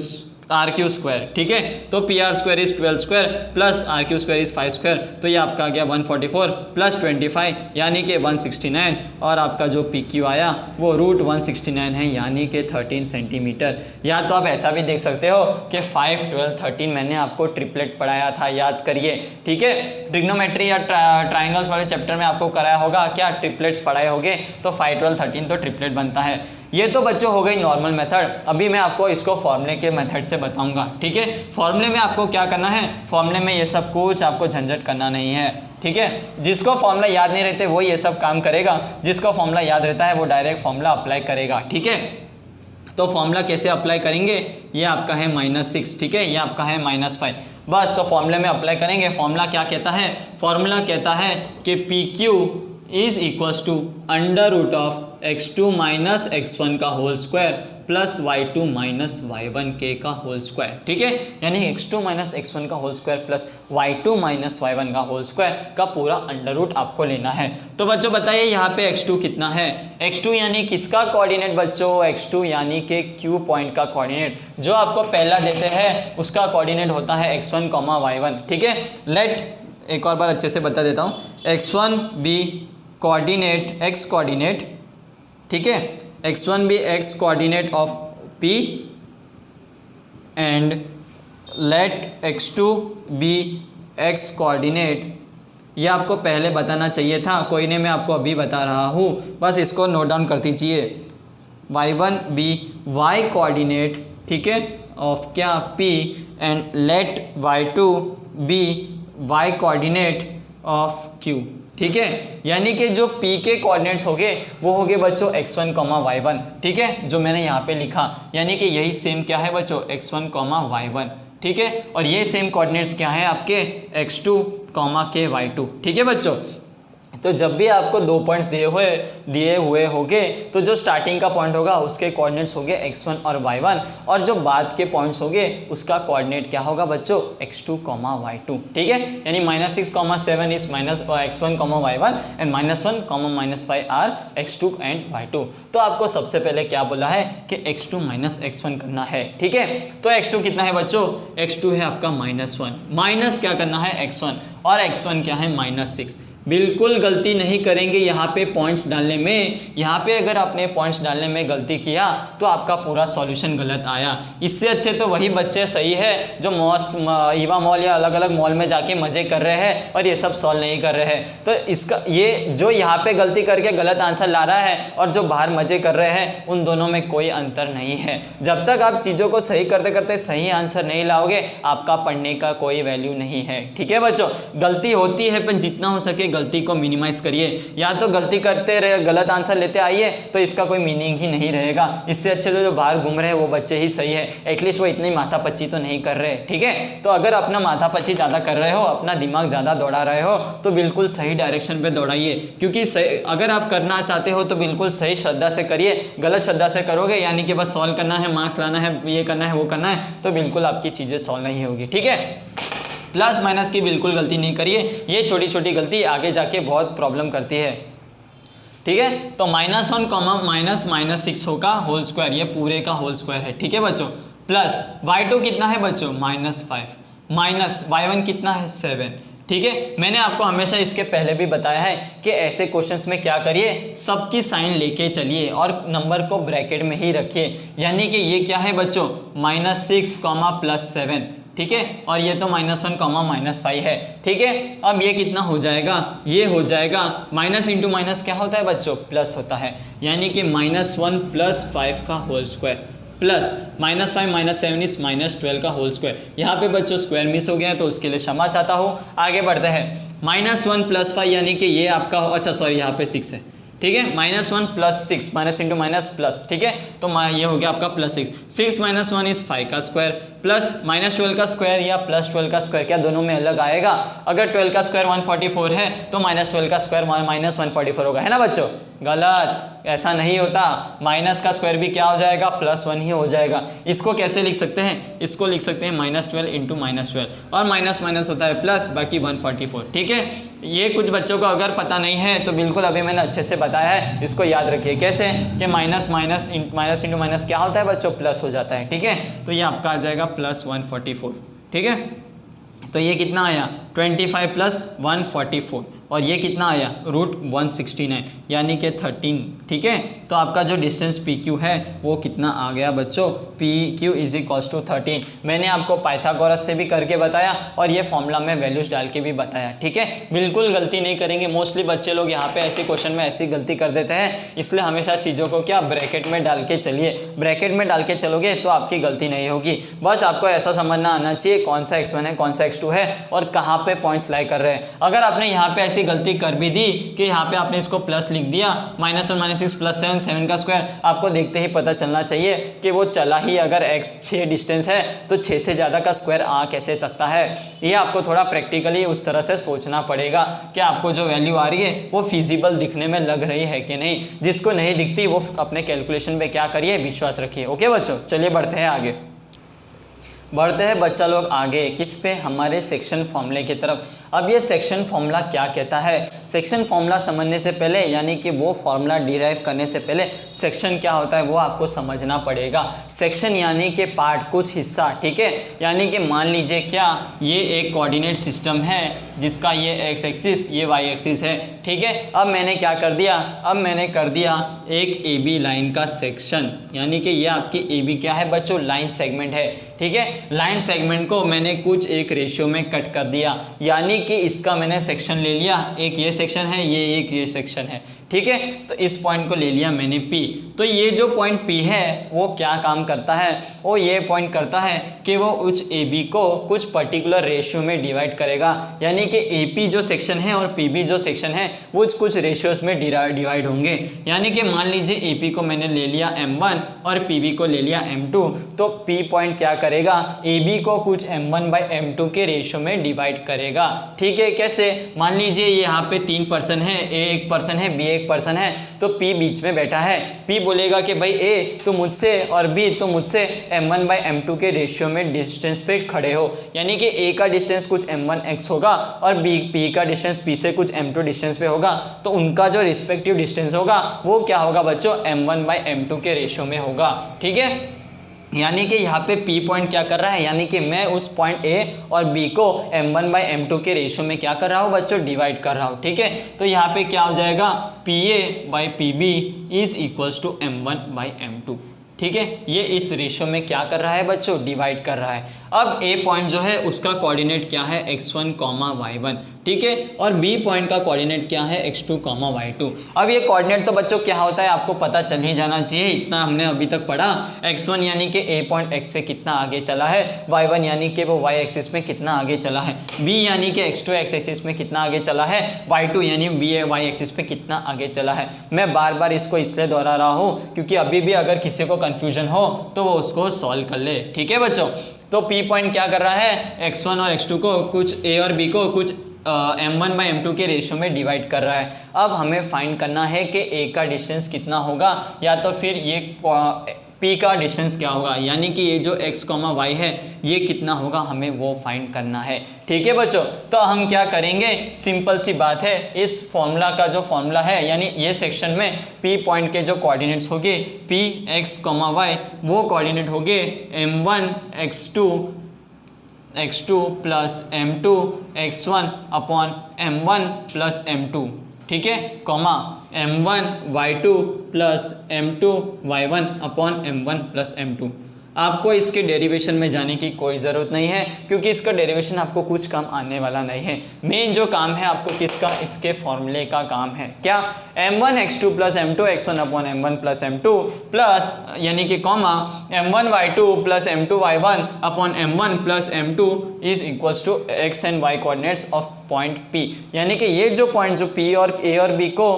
are Q square, ठीक है। तो P R square is 12 square plus R Q square is 5 square, तो ये आपका आ गया 144 प्लस 25 यानी कि 169, और आपका जो पी क्यू आया वो रूट 169 है यानी कि 13 सेंटीमीटर। या तो आप ऐसा भी देख सकते हो कि 5, 12, 13 मैंने आपको ट्रिपलेट पढ़ाया था, याद करिए, ठीक है। ट्रिग्नोमेट्री या ट्राइंगल्स वाले चैप्टर में आपको कराया होगा क्या, ट्रिपलेट्स पढ़ाए होंगे, तो 5, 12, 13 तो ट्रिपलेट बनता है। ये तो बच्चों हो गई नॉर्मल मेथड। अभी मैं आपको इसको फॉर्मूले के मेथड से बताऊंगा, ठीक है। फॉर्मूले में आपको क्या करना है, फॉर्मूले में ये सब कुछ आपको झंझट करना नहीं है, ठीक है। जिसको फॉर्मूला याद नहीं रहते वो ये सब काम करेगा, जिसको फॉर्मूला याद रहता है वो डायरेक्ट फॉर्मूला अप्लाई करेगा, ठीक है। तो फॉर्मूला कैसे अप्लाई करेंगे, ये आपका है -6, ठीक है, ये आपका है -5, बस। तो फॉर्मूले में अप्लाई करेंगे। फॉर्मूला क्या कहता है, फॉर्मूला कहता है कि P Q is equals to under root of x2 minus x1 का whole square plus y2 minus y1 के का होल स्क्वायर, ठीक है। यानी x2 माइनस x1 का whole square plus y2 minus y1 का होल स्क्वायर का पूरा अंडर रूट आपको लेना है। तो बच्चों बताइए यहाँ पे x2 कितना है, x2 यानी किसका कोऑर्डिनेट बच्चों, x2 यानी कि q पॉइंट का कोऑर्डिनेट, जो आपको पहला देते हैं उसका कोऑर्डिनेट होता है x1, y1, ठीक है। लेट एक और बार अच्छे से बता देता हूँ, x1 B coordinate x coordinate, ठीक है, x1 भी x coordinate of P and let x2 be x coordinate. ये आपको पहले बताना चाहिए था, कोई नहीं, मैं आपको अभी बता रहा हूँ, बस इसको नोट डाउन कर दीजिए। y1 बी y कोऑर्डिनेट, ठीक है, ऑफ क्या P and let y2 be y coordinate of Q, ठीक है। यानी कि जो P के कोऑर्डिनेट्स होंगे वो होंगे बच्चों x1, y1, ठीक है, जो मैंने यहाँ पे लिखा, यानी कि यही सेम क्या है बच्चों, x1, y1, ठीक है। और ये सेम कोऑर्डिनेट्स क्या है आपके x2, के y2, ठीक है बच्चों। तो जब भी आपको 2 पॉइंट्स दिए हुए होंगे तो जो स्टार्टिंग का पॉइंट होगा उसके कोऑर्डिनेट्स होंगे x1 और y1, और जो बाद के पॉइंट्स होंगे उसका कोऑर्डिनेट क्या होगा बच्चों, x2, y2, ठीक है। यानी -6, 7 is x1, y1 and -1, -5 are x2 and y2। तो आपको सबसे पहले क्या बोला है कि x2 माइनस x1 करना है, ठीक है। तो x2 कितना है बच्चों, x2 है आपका -1, माइनस क्या करना है x1, और x1 क्या है -6। बिल्कुल गलती नहीं करेंगे यहाँ पे पॉइंट्स डालने में। यहाँ पे अगर आपने पॉइंट्स डालने में गलती किया तो आपका पूरा सॉल्यूशन गलत आया। इससे अच्छे तो वही बच्चे सही है जो ईवा मॉल या अलग अलग मॉल में जाके मज़े कर रहे हैं और ये सब सॉल्व नहीं कर रहे हैं। तो इसका ये जो यहाँ पे गलती करके गलत आंसर ला रहा है और जो बाहर मज़े कर रहे हैं उन दोनों में कोई अंतर नहीं है। जब तक आप चीज़ों को सही करते करते सही आंसर नहीं लाओगे आपका पढ़ने का कोई वैल्यू नहीं है, ठीक है बच्चों। गलती होती है पर जितना हो सके गलती को मिनिमाइज करिए। या तो गलती करते रहे गलत आंसर लेते आइए तो इसका कोई मीनिंग ही नहीं रहेगा। इससे अच्छे तो जो बाहर घूम रहे हैं वो बच्चे ही सही है, एटलीस्ट वो इतनी माथापच्ची तो नहीं कर रहे, ठीक है। तो अगर अपना माथापच्ची ज़्यादा कर रहे हो, अपना दिमाग ज़्यादा दौड़ा रहे हो तो बिल्कुल सही डायरेक्शन पे दौड़ाइए, क्योंकि अगर आप करना चाहते हो तो बिल्कुल सही श्रद्धा से करिए। गलत श्रद्धा से करोगे यानी कि बस सॉल्व करना है, मार्क्स लाना है, ये करना है, वो करना है, तो बिल्कुल आपकी चीज़ें सॉल्व नहीं होगी, ठीक है। प्लस माइनस की बिल्कुल गलती नहीं करिए, ये छोटी छोटी गलती आगे जाके बहुत प्रॉब्लम करती है, ठीक है। तो -1 -6 होगा होल स्क्वायर, ये पूरे का होल स्क्वायर है, ठीक है बच्चों। प्लस y2 कितना है बच्चों -5, माइनस y1 कितना है 7, ठीक है। मैंने आपको हमेशा इसके पहले भी बताया है कि ऐसे क्वेश्चंस में क्या करिए, सबकी साइन लेके चलिए और नंबर को ब्रैकेट में ही रखिए। यानी कि ये क्या है बच्चों -6, +7, ठीक है, और ये तो -1, -5 है, ठीक है। अब ये कितना हो जाएगा, ये हो जाएगा माइनस इंटू माइनस क्या होता है बच्चों, प्लस होता है। यानी कि -1 + 5 का होल स्क्वायर प्लस -5 - 7 इज -12 का होल स्क्वायर। यहाँ पे बच्चों स्क्वायर मिस हो गया तो उसके लिए क्षमा चाहता हूँ। आगे बढ़ते हैं, -1 + 5 यानी कि ये आपका, अच्छा सॉरी यहाँ पे 6 है, ठीक है। -1 + 6, माइनस इंटू माइनस प्लस, ठीक है। तो ये हो गया आपका +6, 6 - 1 इज 5 का स्क्वायर प्लस -12 का स्क्वायर या +12 का स्क्वायर, क्या दोनों में अलग आएगा? अगर 12 का स्क्वायर 144 है तो -12 का स्क्वायर -144 होगा, है ना बच्चों। गलत, ऐसा नहीं होता। माइनस का स्क्वायर भी क्या हो जाएगा, +1 ही हो जाएगा। इसको कैसे लिख सकते हैं, इसको लिख सकते हैं -12 × -12, और माइनस माइनस होता है प्लस, बाकी 144, ठीक है। ये कुछ बच्चों को अगर पता नहीं है तो बिल्कुल अभी मैंने अच्छे से बताया है, इसको याद रखिए। कैसे कि माइनस इंटू माइनस क्या होता है बच्चों, प्लस हो जाता है। ठीक है, तो ये आपका आ जाएगा प्लस 144। ठीक है, तो ये कितना आया 25 प्लस 144 और ये कितना आया √169 यानी कि 13। ठीक है, तो आपका जो डिस्टेंस PQ है वो कितना आ गया बच्चों, PQ इज इक्वल्स टू 13। मैंने आपको पाइथागोरस से भी करके बताया और ये फॉर्मूला में वैल्यूज डाल के भी बताया। ठीक है, बिल्कुल गलती नहीं करेंगे। मोस्टली बच्चे लोग यहाँ पे ऐसे क्वेश्चन में ऐसी गलती कर देते हैं, इसलिए हमेशा चीज़ों को क्या ब्रैकेट में डाल के चलिए। ब्रैकेट में डाल के चलोगे तो आपकी गलती नहीं होगी। बस आपको ऐसा समझना आना चाहिए कौन सा x1 है कौन सा x2 है और कहाँ पे पॉइंट्स लाई कर रहे हैं। अगर आपने यहाँ पे ऐसी गलती कर भी दी कि यहाँ पे आपने इसको प्लस लिख दिया, -1 -6 + 7 7 का स्क्वायर, आपको देखते ही पता चलना चाहिए कि वो चला ही अगर x 6 डिस्टेंस है तो 6 से ज़्यादा का स्क्वायर आ कैसे सकता है। ये आपको थोड़ा प्रैक्टिकली उस तरह से सोचना पड़ेगा कि आपको जो वैल्यू आ रही है वो फिजिबल दिखने में लग रही है कि नहीं। जिसको नहीं दिखती वो अपने कैलकुलेशन पे क्या करिए, विश्वास रखिए। ओके बच्चों, चलिए बढ़ते हैं आगे। बढ़ते हैं बच्चा लोग आगे किस पे, हमारे सेक्शन फॉर्मूले की तरफ। अब ये सेक्शन फॉर्मूला क्या कहता है, सेक्शन फॉर्मूला समझने से पहले यानी कि वो फॉर्मूला डिराइव करने से पहले सेक्शन क्या होता है वो आपको समझना पड़ेगा। सेक्शन यानी कि पार्ट, कुछ हिस्सा। ठीक है, यानी कि मान लीजिए क्या ये एक कोऑर्डिनेट सिस्टम है जिसका ये एक्स एक्सिस ये वाई एक्सिस है। ठीक है, अब मैंने क्या कर दिया, अब मैंने कर दिया एक AB लाइन का सेक्शन, यानी कि ये आपकी AB क्या है बच्चों, लाइन सेगमेंट है। ठीक है, लाइन सेगमेंट को मैंने कुछ एक रेशियो में कट कर दिया, यानी कि इसका मैंने सेक्शन ले लिया, एक ये सेक्शन है, ये सेक्शन है। ठीक है, तो इस पॉइंट को ले लिया मैंने P। तो ये जो पॉइंट P है वो क्या काम करता है, वो ये पॉइंट करता है कि वो उस AB को कुछ पर्टिकुलर रेशियो में डिवाइड करेगा, यानी कि AP जो सेक्शन है और PB जो सेक्शन है वो कुछ रेशियोज में डिवाइड होंगे। यानी कि मान लीजिए AP को मैंने ले लिया M1 और PB को ले लिया M2, तो P पॉइंट क्या करेगा, AB को कुछ M1/M2 के रेशियो में डिवाइड करेगा। ठीक है, कैसे, मान लीजिए यहाँ पे 3 पर्सन है, A एक पर्सन है, B एक पर्सन है, तो P बीच में बैठा है। P बोलेगा कि भाई A तो मुझसे और B तो मुझसे M1/M2 के रेशियो में डिस्टेंस पे खड़े हो, यानी कि A का डिस्टेंस कुछ M1x होगा और P का डिस्टेंस P से कुछ M2 डिस्टेंस पे होगा, तो उनका जो रिस्पेक्टिव डिस्टेंस होगा वो क्या होगा बच्चों, M1/M2 के रेशियो में होगा। ठीक है, यानी कि यहाँ पे P पॉइंट क्या कर रहा है, यानी कि मैं उस पॉइंट A और B को M1/M2 के रेशियो में क्या कर रहा हूँ बच्चों, डिवाइड कर रहा हूँ। ठीक है, तो यहाँ पे क्या हो जाएगा, PA/PB is equals to M1/M2। ठीक है, ये इस रेशियो में क्या कर रहा है बच्चों, डिवाइड कर रहा है। अब A पॉइंट जो है उसका कोऑर्डिनेट क्या है, x1, y1। ठीक है, और B पॉइंट का कोऑर्डिनेट क्या है, x2, y2। अब ये कोऑर्डिनेट तो बच्चों क्या होता है आपको पता चल ही जाना चाहिए, इतना हमने अभी तक पढ़ा। x1 यानी कि A पॉइंट x से कितना आगे चला है, y1 यानी कि वो y एक्सिस में कितना आगे चला है, B यानी कि x2 x एक्सिस में कितना आगे चला है, y2 यानी B y एक्सिस पे कितना आगे चला है। मैं बार बार इसको इसलिए दोहरा रहा हूँ क्योंकि अभी भी अगर किसी को कन्फ्यूजन हो तो वो उसको सॉल्व कर ले। ठीक है बच्चों, तो P पॉइंट क्या कर रहा है, x1 और x2 को कुछ A और B को कुछ M1/M2 के रेशियो में डिवाइड कर रहा है। अब हमें फाइंड करना है कि A का डिस्टेंस कितना होगा या तो फिर ये P का डिस्टेंस क्या होगा, यानी कि ये जो x, y है ये कितना होगा, हमें वो फाइंड करना है। ठीक है बच्चों, तो हम क्या करेंगे, सिंपल सी बात है, इस फॉर्मूला का जो फॉर्मूला है यानी ये सेक्शन में P पॉइंट के जो कोऑर्डिनेट्स होंगे P x, y वो कोऑर्डिनेट होंगे M1 x2 plus M2 x1 upon M1 plus M2। ठीक है, comma M1 y2 plus M2 y1 upon M1 plus M2। आपको इसके डेरिवेशन में जाने की कोई ज़रूरत नहीं है क्योंकि इसका डेरिवेशन आपको कुछ काम आने वाला नहीं है। मेन जो काम है आपको किसका, इसके फॉर्मूले का काम है। क्या, M1 x2 plus M2 x1 upon M1 plus M2 plus यानी कि comma M1 y2 plus M2 y1 upon M1 plus M2 is equals to x and y coordinates of point P। यानी कि ये जो पॉइंट जो P और A और B को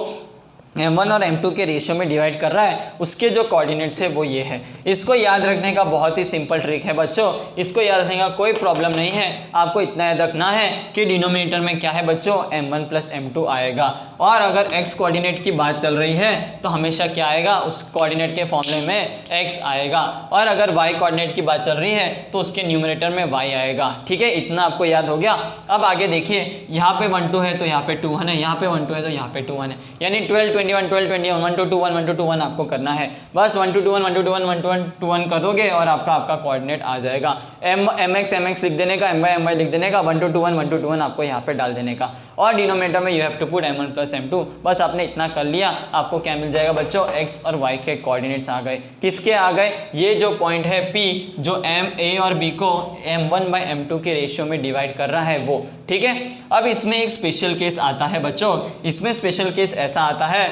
m1 और m2 के रेशियो में डिवाइड कर रहा है उसके जो कोऑर्डिनेट्स है वो ये है। इसको याद रखने का बहुत ही सिंपल ट्रिक है बच्चों, इसको याद रखने का कोई प्रॉब्लम नहीं है। आपको इतना याद रखना है कि डिनोमिनेटर में क्या है बच्चों, m1 प्लस m2 आएगा। और अगर x कोऑर्डिनेट की बात चल रही है तो हमेशा क्या आएगा, उस कोऑर्डिनेट के फॉर्मूले में x आएगा। और अगर y कोऑर्डिनेट की बात चल रही है तो उसके न्यूमरेटर में y आएगा। ठीक है, इतना आपको याद हो गया। अब आगे देखिए, यहाँ पे 1 2 है तो यहाँ पे 2 1 है, यहाँ पे 1 2 है तो यहाँ पे 2 1 है, यानी 12 21 12 21 1 2 2 1 1 2 2 1 आपको करना है। बस 1 2 2 1 1 2 2 1 1 2 1 2 1 कर दोगे और आपका कोऑर्डिनेट आ जाएगा। mx लिख देने का, my लिख देने का, 1 2 2 1 1 2 2 1 आपको यहाँ पे डाल देने का। और डिनोमिनेटर में you have to put m1 plus m2। बस आपने इतना कर लिया, आपको क्या मिल जाएगा बच्चों, x और y के कोऑर्डिनेट्स आ गए। किसके आ गए, ये जो पॉइंट है P जो a और b को m1 बाई m2 के रेशियो में डिवाइड कर रहा है वो। ठीक है, अब इसमें एक स्पेशल केस आता है बच्चों, इसमें स्पेशल केस ऐसा आता है,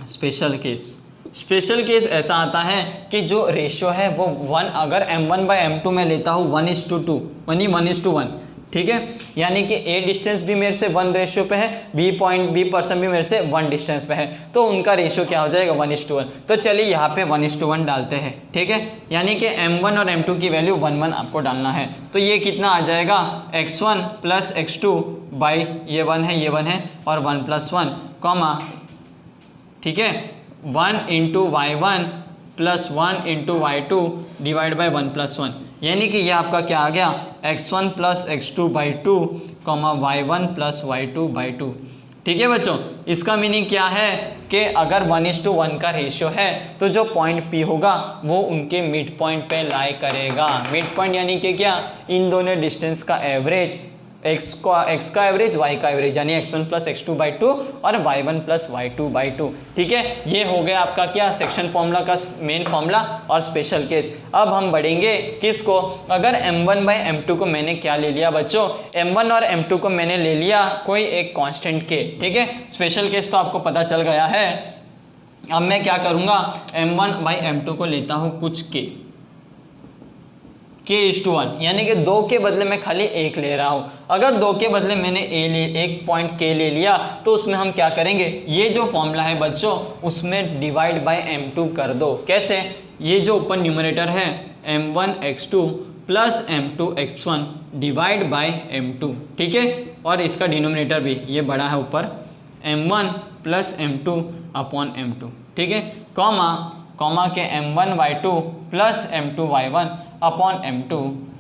स्पेशल केस ऐसा आता है कि जो रेशियो है वो 1, अगर m1 बाई m2 में लेता हूँ 1:2 1:1, ठीक है, यानी कि a डिस्टेंस भी मेरे से 1 रेशियो पे है, b पर्सन भी मेरे से 1 डिस्टेंस पे है, तो उनका रेशियो क्या हो जाएगा 1:1। तो चलिए यहाँ पे 1:1 डालते हैं। ठीक है, यानी कि m1 और m2 की वैल्यू 1 1 आपको डालना है। तो ये कितना आ जाएगा, x1 प्लस x2 बाई ये 1 है, ये 1 है, और 1 + 1 कॉमा, ठीक है, 1 × y1 plus 1 × y2 divide by 1 + 1, यानी कि ये आपका क्या आ गया, x1 plus x2 by 2 comma y1 plus y2 by 2। ठीक है बच्चों, इसका मीनिंग क्या है कि अगर 1:1 का रेशियो है तो जो पॉइंट P होगा वो उनके मिड पॉइंट पे लाई करेगा। मिड पॉइंट यानी कि क्या, इन दोनों डिस्टेंस का एवरेज, x का एवरेज, y का एवरेज, यानी x1 प्लस x2 बाई 2 और y1 प्लस y2 बाई 2। ठीक है, ये हो गया आपका क्या, सेक्शन फॉर्मूला का मेन फॉर्मूला और स्पेशल केस। अब हम बढ़ेंगे किसको, अगर m1 बाई m2 को मैंने क्या ले लिया बच्चों, m1 और m2 को मैंने ले लिया कोई एक कांस्टेंट k। ठीक है, स्पेशल केस तो आपको पता चल गया है। अब मैं क्या करूँगा, m1 बाई m2 को लेता हूँ कुछ k 1, यानी कि 2 के बदले मैं खाली 1 ले रहा हूँ। अगर 2 के बदले मैंने एक पॉइंट k ले लिया तो उसमें हम क्या करेंगे, ये जो फॉर्मूला है बच्चों उसमें डिवाइड बाय m2 कर दो। कैसे, ये जो ऊपर न्यूमरेटर है m1 x2 plus m2 x1 divide by m2, ठीक है, और इसका डिनोमिनेटर भी ये बड़ा है ऊपर, m1 plus m2 upon m2, ठीक है, कॉमा के m1 y2 plus m2 y1 upon m2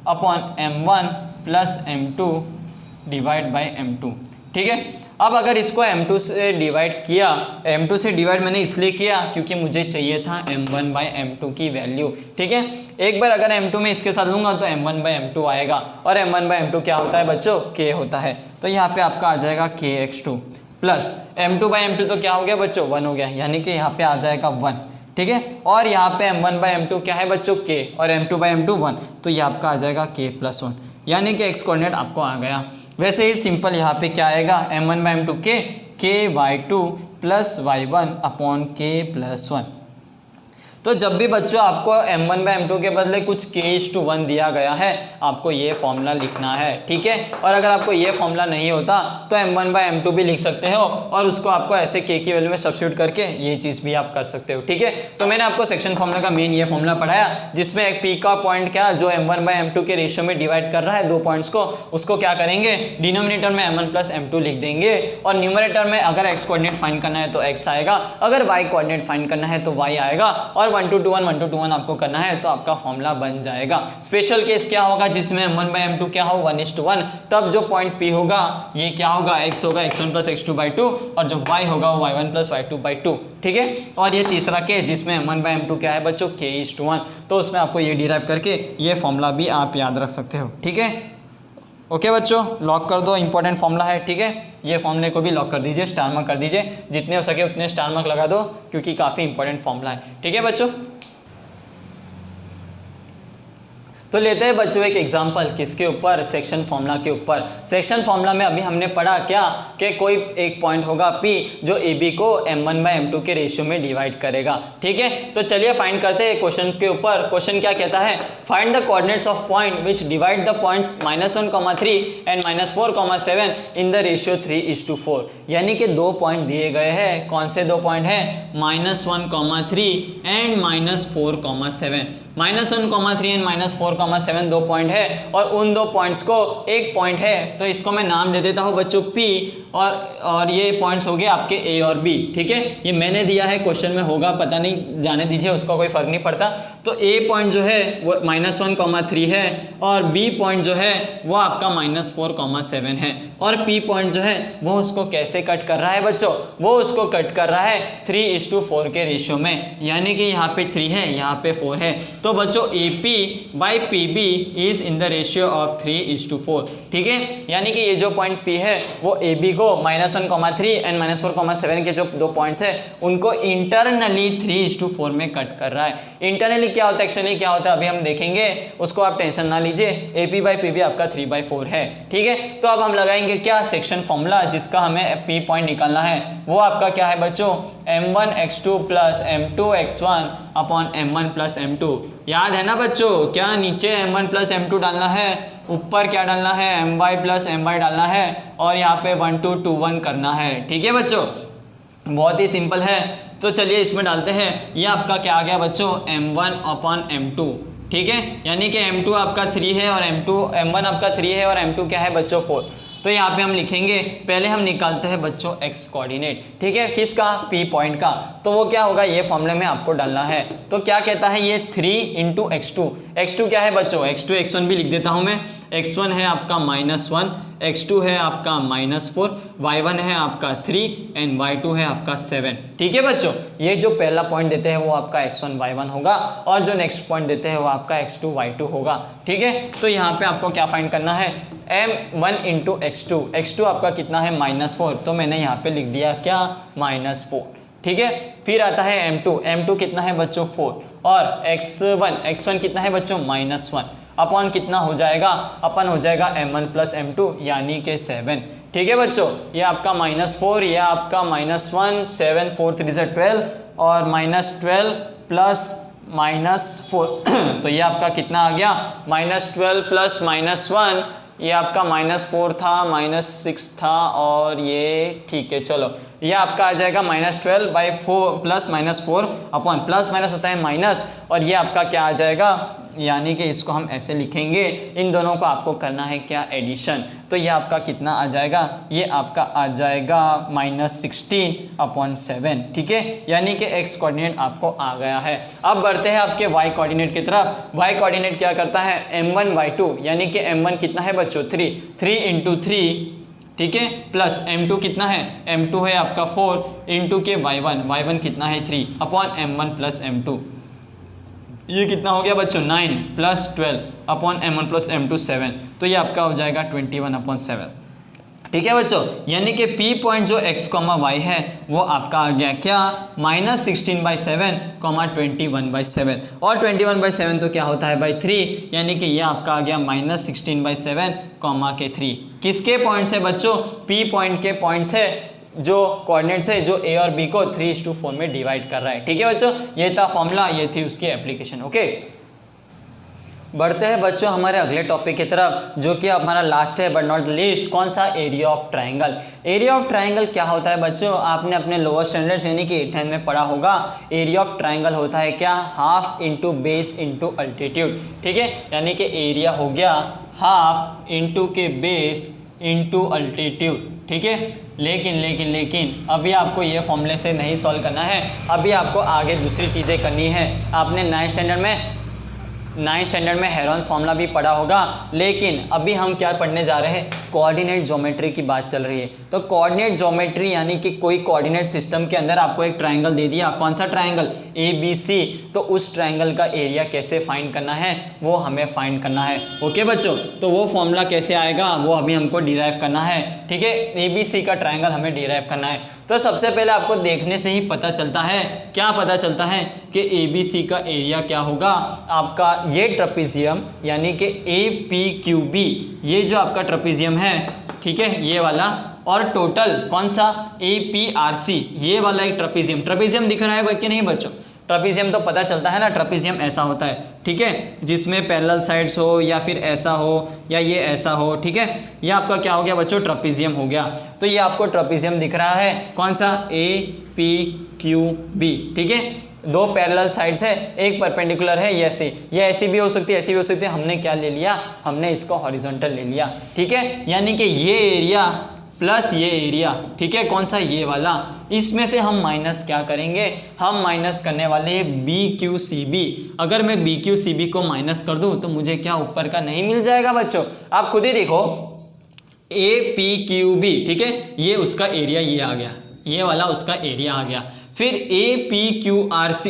upon m1 plus m2 divide by m2। ठीक है, अब अगर इसको m2 से डिवाइड किया, m2 से डिवाइड मैंने इसलिए किया क्योंकि मुझे चाहिए था m1 बाई m2 की वैल्यू। ठीक है, एक बार अगर m2 में इसके साथ लूँगा तो m1 बाई m2 आएगा, और m1 बाई m2 क्या होता है बच्चों, k होता है। तो यहाँ पे आपका आ जाएगा kx2 plus m2 by m2 तो क्या हो गया बच्चों, 1 हो गया, यानी कि यहाँ पे आ जाएगा 1। ठीक है, और यहाँ पे m1 बाई m2 क्या है बच्चों, k, और m2 बाई m2 1, तो ये आपका आ जाएगा k + 1, यानी कि x कोऑर्डिनेट आपको आ गया। वैसे ही सिंपल यहाँ पे क्या आएगा, m1 by m2 k y2 plus y1 upon k + 1। तो जब भी बच्चों आपको m1 बाई m2 के बदले कुछ k:1 दिया गया है, आपको ये फॉर्मूला लिखना है। ठीक है, और अगर आपको ये फॉर्मूला नहीं होता तो m1 बाई m2 भी लिख सकते हो, और उसको आपको ऐसे k की वैल्यू में सब्स्टिट्यूट करके ये चीज़ भी आप कर सकते हो। ठीक है, तो मैंने आपको सेक्शन फॉर्मूला का मेन ये फॉर्मूला पढ़ाया, जिसमें एक p का पॉइंट क्या, जो m1 बाई m2 के रेशियो में डिवाइड कर रहा है 2 पॉइंट्स को, उसको क्या करेंगे, डिनोमिनेटर में m1 प्लस m2 लिख देंगे, और न्यूमरेटर में अगर x कोऑर्डिनेट फाइंड करना है तो x आएगा, अगर y कोऑर्डिनेट फाइंड करना है तो y आएगा, और 1 2 2 1 1 2 2 1 आपको करना है तो आपका फॉर्मूला बन जाएगा। स्पेशल केस क्या होगा, जिसमें m1 बाई m2 क्या हो 1:1, तब जो पॉइंट P होगा ये क्या होगा, x होगा x1 प्लस x2 बाई 2, और जो y होगा वो y1 प्लस y2 बाई 2। ठीक है, और ये तीसरा केस जिसमें m1 बाई m2 क्या है बच्चों, k:1, तो उसमें आपको ये डिराइव करके ये फॉर्मूला भी आप याद रख सकते हो। ठीक है, ओके बच्चों, लॉक कर दो, इंपॉर्टेंट फॉर्मूला है। ठीक है, ये फॉर्मूले को भी लॉक कर दीजिए, स्टार मार्क कर दीजिए, जितने हो सके उतने स्टार मार्क लगा दो, क्योंकि काफ़ी इंपॉर्टेंट फॉर्मूला है। ठीक है बच्चों, तो लेते हैं बच्चों एक एग्जांपल किसके ऊपर, सेक्शन फॉर्मूला के ऊपर। सेक्शन फॉर्मूला में अभी हमने पढ़ा क्या कि कोई एक पॉइंट होगा P जो AB को m1/m2 के रेशियो में डिवाइड करेगा। ठीक है, तो चलिए फाइंड करते हैं क्वेश्चन के ऊपर। क्वेश्चन क्या कहता है, find the coordinates of point which divide the points -1,3 and -4,7 in the ratio 3:4। यानी कि दो पॉइंट दिए गए हैं। कौन से दो पॉइंट हैं, -1,3 एंड -4,7। -1,3 एंड -4,7 दो पॉइंट है और उन दो पॉइंट्स को एक पॉइंट है तो इसको मैं नाम दे देता हूँ बच्चों P और ये पॉइंट्स हो गए आपके A और B। ठीक है, ये मैंने दिया है, क्वेश्चन में होगा पता नहीं, जाने दीजिए, उसका कोई फर्क नहीं पड़ता। तो A पॉइंट जो है वो -1,3 है और B पॉइंट जो है वो आपका -4,7 है और P पॉइंट जो है वो उसको कैसे कट कर रहा है बच्चों, वो उसको कट कर रहा है 3:4 के रेशियो में। यानी कि यहाँ पे 3 है, यहाँ पे 4 है। तो बच्चों AP/PB is in the ratio of 3:4। ठीक है, यानी कि ये जो पॉइंट P है वो AB को -1,3 एंड -4,7 के जो दो पॉइंट्स है उनको इंटरनली 3:4 में कट कर रहा है। इंटरनली क्या होता है, एक्सटर्नली क्या होता है, अभी हम देखेंगे, उसको आप टेंशन ना लीजिए। AP/PB आपका 3/4 है। ठीक है, तो अब हम लगाएंगे क्या, सेक्शन फॉर्मूला, जिसका हमें P पॉइंट निकालना है। वो आपका क्या है बच्चों, m1x2 + m2x1 upon m1 + m2। याद है ना बच्चों, क्या नीचे m1 + m2 डालना है, ऊपर क्या डालना है, my + my डालना है और यहाँ पे 1 2 2 1 करना है। ठीक है बच्चों, बहुत ही सिंपल है। तो चलिए इसमें डालते हैं। ये आपका क्या आ गया बच्चों, m1/m2। ठीक है, यानी कि m2 आपका 3 है और m1 आपका 3 है और m2 क्या है बच्चों 4। तो यहाँ पे हम लिखेंगे, पहले हम निकालते हैं बच्चों x कोऑर्डिनेट। ठीक है, किसका, P पॉइंट का। तो वो क्या होगा, ये फॉर्मूले में आपको डालना है। तो क्या कहता है ये 3 × x2। x2 क्या है बच्चों, x2 x1 भी लिख देता हूँ मैं। x1 है आपका -1, x2 है आपका -4, y1 है आपका 3 एंड y2 है आपका 7। ठीक है बच्चों, ये जो पहला पॉइंट देते हैं वो आपका x1 y1 होगा और जो नेक्स्ट पॉइंट देते हैं वो आपका x2 y2 होगा। ठीक है, तो यहाँ पे आपको क्या फाइंड करना है, m1 × x2। x2 आपका कितना है, -4, तो मैंने यहाँ पे लिख दिया क्या, -4। ठीक है, फिर आता है m2 कितना है बच्चों 4 और x1 कितना है बच्चों -1 अपॉन कितना हो जाएगा, अपन हो जाएगा m1 + m2 यानी कि 7। ठीक है बच्चों, ये आपका -4, ये आपका -1, 7 4 3 12 और -12 + -4 तो ये आपका कितना आ गया, -12 + -1, ये आपका -4 था, -6 था और ये, ठीक है चलो, ये आपका आ जाएगा -12/4 + -4 अपॉन प्लस माइनस होता है माइनस और ये आपका क्या आ जाएगा, यानी कि इसको हम ऐसे लिखेंगे, इन दोनों को आपको करना है क्या, एडिशन। तो ये आपका कितना आ जाएगा, ये आपका आ जाएगा -16/7। ठीक है, यानी कि x कोऑर्डिनेट आपको आ गया है। अब बढ़ते हैं आपके y कोऑर्डिनेट की तरफ। y कोऑर्डिनेट क्या करता है, m1 y2 यानी कि m1 कितना है बच्चों 3 × 3। ठीक है, प्लस m2 कितना है, m2 है आपका 4 × के y1 कितना है 3 अपॉन m1 + m2। ये कितना हो गया बच्चों 9 + 12 अपॉन m1 + m2 7। तो ये आपका हो जाएगा 21/7। ठीक है बच्चों, यानी कि P पॉइंट जो x, y है वो आपका आ गया क्या, -16/7, 21/7 और 21/7 तो क्या होता है भाई 3, यानी कि ये आपका आ गया -16/7, 3। किसके पॉइंट्स है बच्चों, P पॉइंट के पॉइंट्स है, जो कोऑर्डिनेट्स है जो A और B को 3:4 में डिवाइड कर रहा है। ठीक है बच्चों, ये था फॉर्मूला, ये थी उसकी एप्लीकेशन। ओके, बढ़ते हैं बच्चों हमारे अगले टॉपिक की तरफ, जो कि हमारा लास्ट है बट नॉट लीस्ट। कौन सा, area of triangle. Area of triangle क्या होता है बच्चों, आपने अपने लोअर स्टैंडर्ड्स यानी कि 8th में पढ़ा होगा। एरिया ऑफ ट्राइंगल होता है क्या, ½ × बेस × अल्टीट्यूड। ठीक है, यानी कि एरिया हो गया ½ × के बेस × अल्टीट्यूड। ठीक है, लेकिन अभी आपको ये फॉर्मूले से नहीं सॉल्व करना है, अभी आपको आगे दूसरी चीज़ें करनी है। आपने 9th स्टैंडर्ड में हेरोन्स फार्मूला भी पढ़ा होगा, लेकिन अभी हम क्या पढ़ने जा रहे हैं, कोऑर्डिनेट ज्योमेट्री की बात चल रही है। तो कोऑर्डिनेट ज्योमेट्री यानी कि कोई कोऑर्डिनेट सिस्टम के अंदर आपको एक ट्राइंगल दे दिया, कौन सा ट्राइंगल, ABC, तो उस ट्राइंगल का एरिया कैसे फाइंड करना है वो हमें फाइंड करना है। ओके बच्चों, तो वो फॉर्मूला कैसे आएगा वो अभी हमको डिराइव करना है। ठीक है, ABC का ट्राइंगल हमें डिराइव करना है। तो सबसे पहले आपको देखने से ही पता चलता है, क्या पता चलता है कि ABC का एरिया क्या होगा आपका, ये ट्रेपेजियम यानी कि APQB, ये जो आपका ट्रेपेजियम है, ठीक है, ये वाला, और टोटल कौन सा APRC, ये वाला एक ट्रेपेजियम दिख रहा है कि नहीं बच्चों? ट्रेपेजियम तो पता चलता है ना, ट्रेपेजियम ऐसा होता है, ठीक है, जिसमें पैरेलल साइड्स हो या फिर ऐसा हो या ये ऐसा हो, ठीक है, ये आपका क्या हो गया बच्चों? ट्रेपेजियम हो गया। तो ये आपको ट्रेपेजियम दिख रहा है, कौन सा? APQB, ठीक है, दो पैरेलल साइड्स है, एक परपेंडिकुलर है, ये ऐसी भी हो सकती है, ऐसी भी हो सकती है, हमने क्या ले लिया? हमने इसको हॉरिजॉन्टल ले लिया, ठीक है, यानी कि ये एरिया प्लस ये एरिया, ठीक है, कौन सा? ये वाला, इसमें से हम माइनस क्या करेंगे? हम माइनस करने वाले हैं BQCB। अगर मैं BQCB को माइनस कर दूं तो मुझे क्या ऊपर का नहीं मिल जाएगा बच्चों? आप खुद ही देखो, APQB, ठीक है, ये उसका एरिया ये आ गया, ये वाला उसका एरिया आ गया, फिर APRC,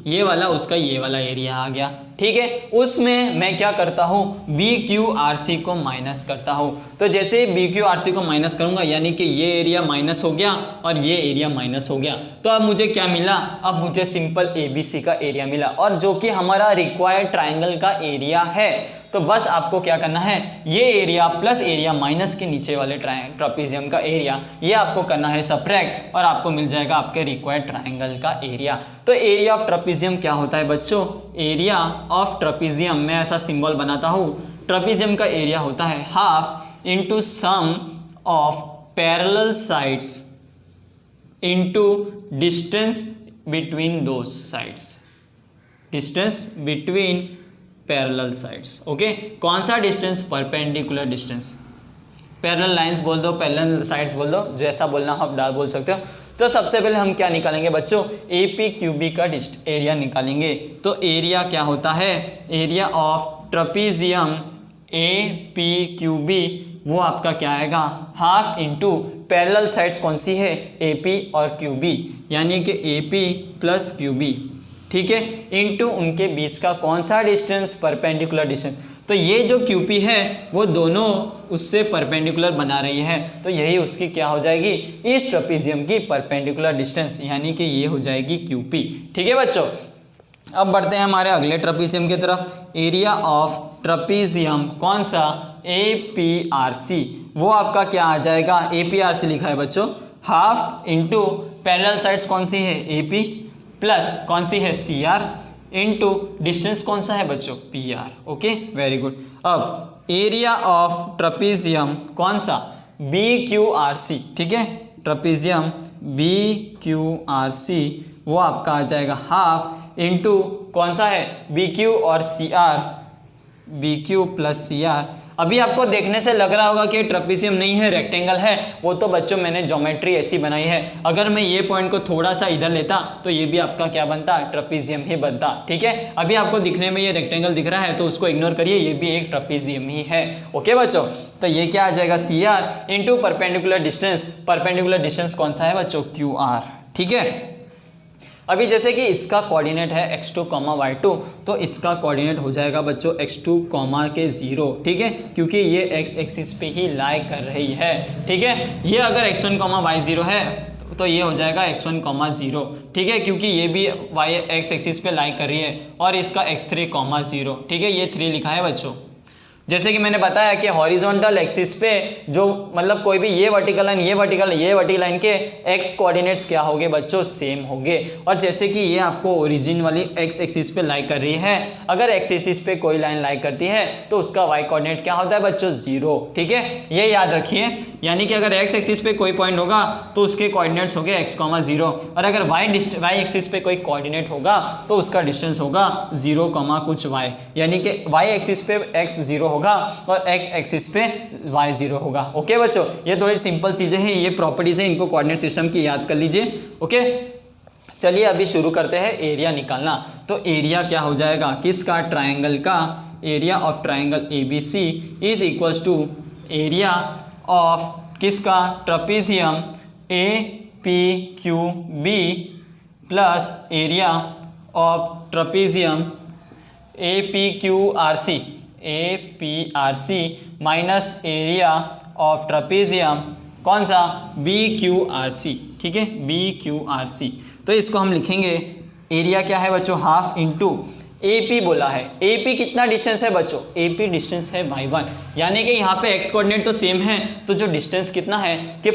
ये वाला उसका ये वाला एरिया आ गया, ठीक है, उसमें मैं क्या करता हूँ? BQRC को माइनस करता हूँ। तो जैसे BQRC को माइनस करूँगा यानी कि ये एरिया माइनस हो गया और ये एरिया माइनस हो गया, तो अब मुझे क्या मिला? अब मुझे सिंपल ABC का एरिया मिला, और जो कि हमारा रिक्वायर्ड ट्राइंगल का एरिया है। तो बस आपको क्या करना है, ये एरिया प्लस एरिया माइनस के नीचे वाले ट्रेपेजियम का एरिया, ये आपको करना है सब्ट्रैक्ट, और आपको मिल जाएगा आपके रिक्वायर्ड ट्राइंगल का एरिया। तो एरिया ऑफ ट्रेपेजियम क्या होता है बच्चों? एरिया ऑफ ट्रेपेजियम, मैं ऐसा सिंबल बनाता हूँ, ट्रेपेजियम का एरिया होता है half into sum of parallel sides into distance between those sides, distance between parallel sides, okay. कौन सा distance? Perpendicular distance. Parallel lines बोल दो, पैरेलल साइड्स बोल दो, जैसा बोलना हो आप बोल सकते हो। तो सबसे पहले हम क्या निकालेंगे बच्चों? APQB का एरिया निकालेंगे। तो एरिया क्या होता है? एरिया ऑफ ट्रेपेजियम APQB, वो आपका क्या आएगा? हाफ इंटू पैरेलल साइड्स कौन सी है? AP और QB, यानी कि AP प्लस QB, ठीक है, इनटू उनके बीच का कौन सा डिस्टेंस? Perpendicular distance. तो ये जो QP है वो दोनों उससे परपेंडिकुलर बना रही है, तो यही उसकी क्या हो जाएगी? इस ट्रेपेजियम की परपेंडिकुलर डिस्टेंस, यानी कि ये हो जाएगी QP, ठीक है बच्चों। अब बढ़ते हैं हमारे अगले ट्रेपेजियम की तरफ। एरिया ऑफ ट्रेपेजियम कौन सा? APRC, वो आपका क्या आ जाएगा? APRC लिखा है बच्चों, हाफ इंटू पैरेलल साइड्स कौन सी है? AP प्लस कौन सी है? CR इनटू डिस्टेंस कौन सा है बच्चों? PR, okay, very good. अब एरिया ऑफ ट्रेपेजियम कौन सा? BQRC, ठीक है, ट्रेपेजियम BQRC, वो आपका आ जाएगा हाफ इंटू कौन सा है? BQ और CR, BQ प्लस CR। अभी आपको देखने से लग रहा होगा कि ट्रेपेजियम नहीं है, रेक्टेंगल है, वो तो बच्चों मैंने ज्योमेट्री ऐसी बनाई है। अगर मैं ये पॉइंट को थोड़ा सा इधर लेता तो ये भी आपका क्या बनता? ट्रेपेजियम ही बनता, ठीक है। अभी आपको दिखने में ये रेक्टेंगल दिख रहा है तो उसको इग्नोर करिए, ये भी एक ट्रेपेजियम ही है, ओके बच्चों। तो ये क्या आ जाएगा? CR into perpendicular distance, perpendicular distance कौन सा है बच्चों? QR, ठीक है। अभी जैसे कि इसका कोऑर्डिनेट है x2, y2, तो इसका कोऑर्डिनेट हो जाएगा बच्चों x2, के 0, ठीक है, क्योंकि ये x एक्सिस पे ही लाई कर रही है, ठीक है। ये अगर x1, y0 है तो ये हो जाएगा x1, 0, ठीक है, क्योंकि ये भी x एक्सिस पे लाई कर रही है, और इसका x3, 0, ठीक है, ये 3 लिखा है बच्चों। जैसे कि मैंने बताया कि हॉरिजॉन्टल एक्सिस पे जो मतलब कोई भी ये वर्टिकल लाइन, ये वर्टिकल लाइन के एक्स कोऑर्डिनेट्स क्या होंगे बच्चों? सेम होंगे। और जैसे कि ये आपको ओरिजिन वाली एक्स एक्सिस पे लाई कर रही है, अगर एक्स एक्सिस पे कोई लाइन लाई करती है तो उसका वाई कोऑर्डिनेट क्या होता है बच्चों? 0, ठीक है, ये याद रखिए। यानी कि अगर एक्स एक्सिस पे कोई पॉइंट होगा तो उसके कोऑर्डिनेट्स होंगे x, 0, और अगर वाई एक्सिस पे कोई कोऑर्डिनेट होगा तो उसका डिस्टेंस होगा 0, कुछ y, यानी कि वाई एक्सिस पे x 0 होगा और x एक्सिस पे y 0 होगा, ओके बच्चों। ये थोड़ी सिंपल चीजें हैं, ये प्रॉपर्टीज हैं, इनको कोऑर्डिनेट सिस्टम की याद कर लीजिए, ओके। चलिए अभी शुरू करते हैं एरिया निकालना। तो एरिया क्या हो जाएगा किसका? ट्राइंगल का। Area of triangle ABC is equals to area of किसका? Trapezium APQB plus area of trapezium APRC minus area of trapezium कौन सा? BQRC, ठीक है, BQRC। तो इसको हम लिखेंगे एरिया क्या है बच्चों, हाफ इंटू AP बोला है। AP कितना डिस्टेंस है बच्चों, AP डिस्टेंस है y1, यानी कि यहाँ पे x कोऑर्डिनेट तो सेम है, तो जो डिस्टेंस कितना है कि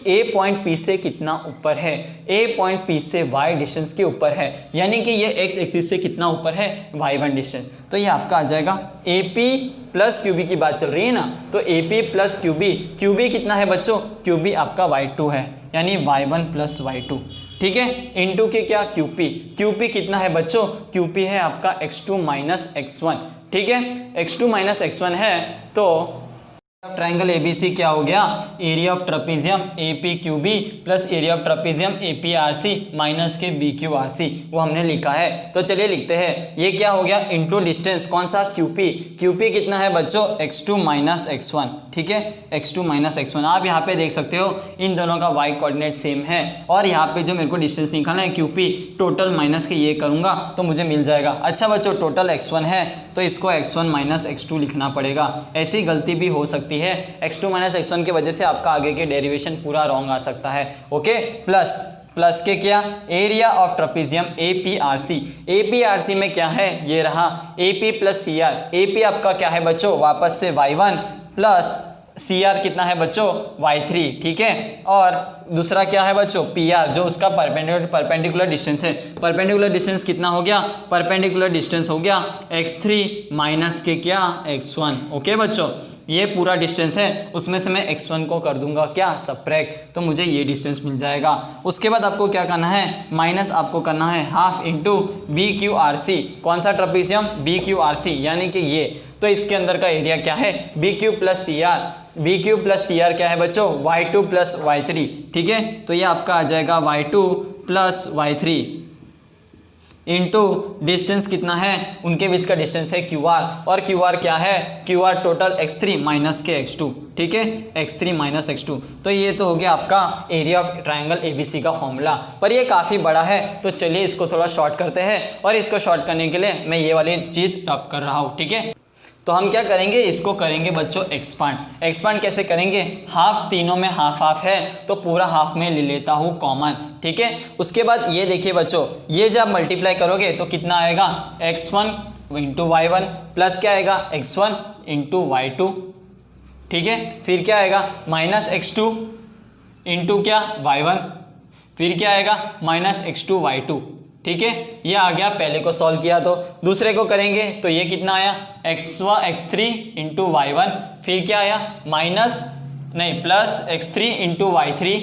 A पॉइंट P से कितना ऊपर है, A पॉइंट P से y डिस्टेंस के ऊपर है, यानी कि ये x एक्सिस से कितना ऊपर है, y1 डिस्टेंस। तो ये आपका आ जाएगा AP प्लस QB की बात चल रही है ना, तो AP प्लस QB कितना है बच्चों, QB आपका y2 है, यानी y1 प्लस y2, ठीक है, इनटू के क्या QP कितना है बच्चों, QP है आपका x2 माइनस x1, ठीक है, x2 माइनस x1 है। तो ट्रायंगल ABC क्या हो गया, area of trapezium APQB plus area of trapezium APRC minus के BQRC, वो हमने लिखा है। तो चलिए लिखते हैं, ये क्या हो गया, इनटू डिस्टेंस कौन सा, QP कितना है बच्चों, x2 माइनस x1, ठीक है, x2 माइनस x1। आप यहाँ पे देख सकते हो इन दोनों का y कोऑर्डिनेट सेम है, और यहाँ पे जो मेरे को डिस्टेंस निकालना है QP, टोटल माइनस के ये करूँगा तो मुझे मिल जाएगा। अच्छा बच्चों, टोटल x1 है तो इसको x1 माइनस x2 लिखना पड़ेगा, ऐसी गलती भी हो सकती है, x2 माइनस x1 की वजह से आपका आगे के डेरिवेशन पूरा रॉन्ग आ सकता है। ओके, प्लस के क्या, एरिया ऑफ ट्रेपेजियम APRC में क्या है, ये रहा AP प्लस CR, AP आपका क्या है बच्चों, वापस से y1 प्लस CR कितना है बच्चों, y3, ठीक है, और दूसरा क्या है बच्चों, PR जो उसका परपेंडिकुलर डिस्टेंस है, परपेंडिकुलर डिस्टेंस कितना हो गया, परपेंडिकुलर डिस्टेंस हो गया x3 माइनस के क्या, x1। ओके बच्चों, ये पूरा डिस्टेंस है, उसमें से मैं x1 को कर दूंगा क्या, सबट्रैक्ट, तो मुझे ये डिस्टेंस मिल जाएगा। उसके बाद आपको क्या करना है, माइनस आपको करना है हाफ इंटू BQRC, कौन सा ट्रेपेजियम, BQRC, यानी कि ये, तो इसके अंदर का एरिया क्या है, BQ प्लस CR क्या है बच्चों, y2 प्लस y3, ठीक है, तो ये आपका आ जाएगा y2 plus y3 into distance कितना है, उनके बीच का डिस्टेंस है QR, और QR क्या है, QR टोटल x3 माइनस के x2, ठीक है, x3 माइनस x2। तो ये तो हो गया आपका एरिया ऑफ ट्रायंगल ABC का फॉर्मूला, पर ये काफ़ी बड़ा है, तो चलिए इसको थोड़ा शॉर्ट करते हैं, और इसको शॉर्ट करने के लिए मैं ये वाली चीज़ टॉप कर रहा हूँ, ठीक है। तो हम क्या करेंगे, इसको करेंगे बच्चों एक्सपांड कैसे करेंगे, हाफ तीनों में हाफ है, तो पूरा हाफ में ले लेता हूँ कॉमन, ठीक है। उसके बाद ये देखिए बच्चों, ये जब मल्टीप्लाई करोगे तो कितना आएगा, x1 इंटू y1 प्लस क्या आएगा, x1 इंटू y2, ठीक है, फिर क्या आएगा माइनस x2 इंटू क्या y1, फिर क्या आएगा माइनस x2 y2, ठीक है, ये आ गया, पहले को सॉल्व किया तो दूसरे को करेंगे तो ये कितना आया, x3 इंटू y1, फिर क्या आया प्लस x3 इंटू y3,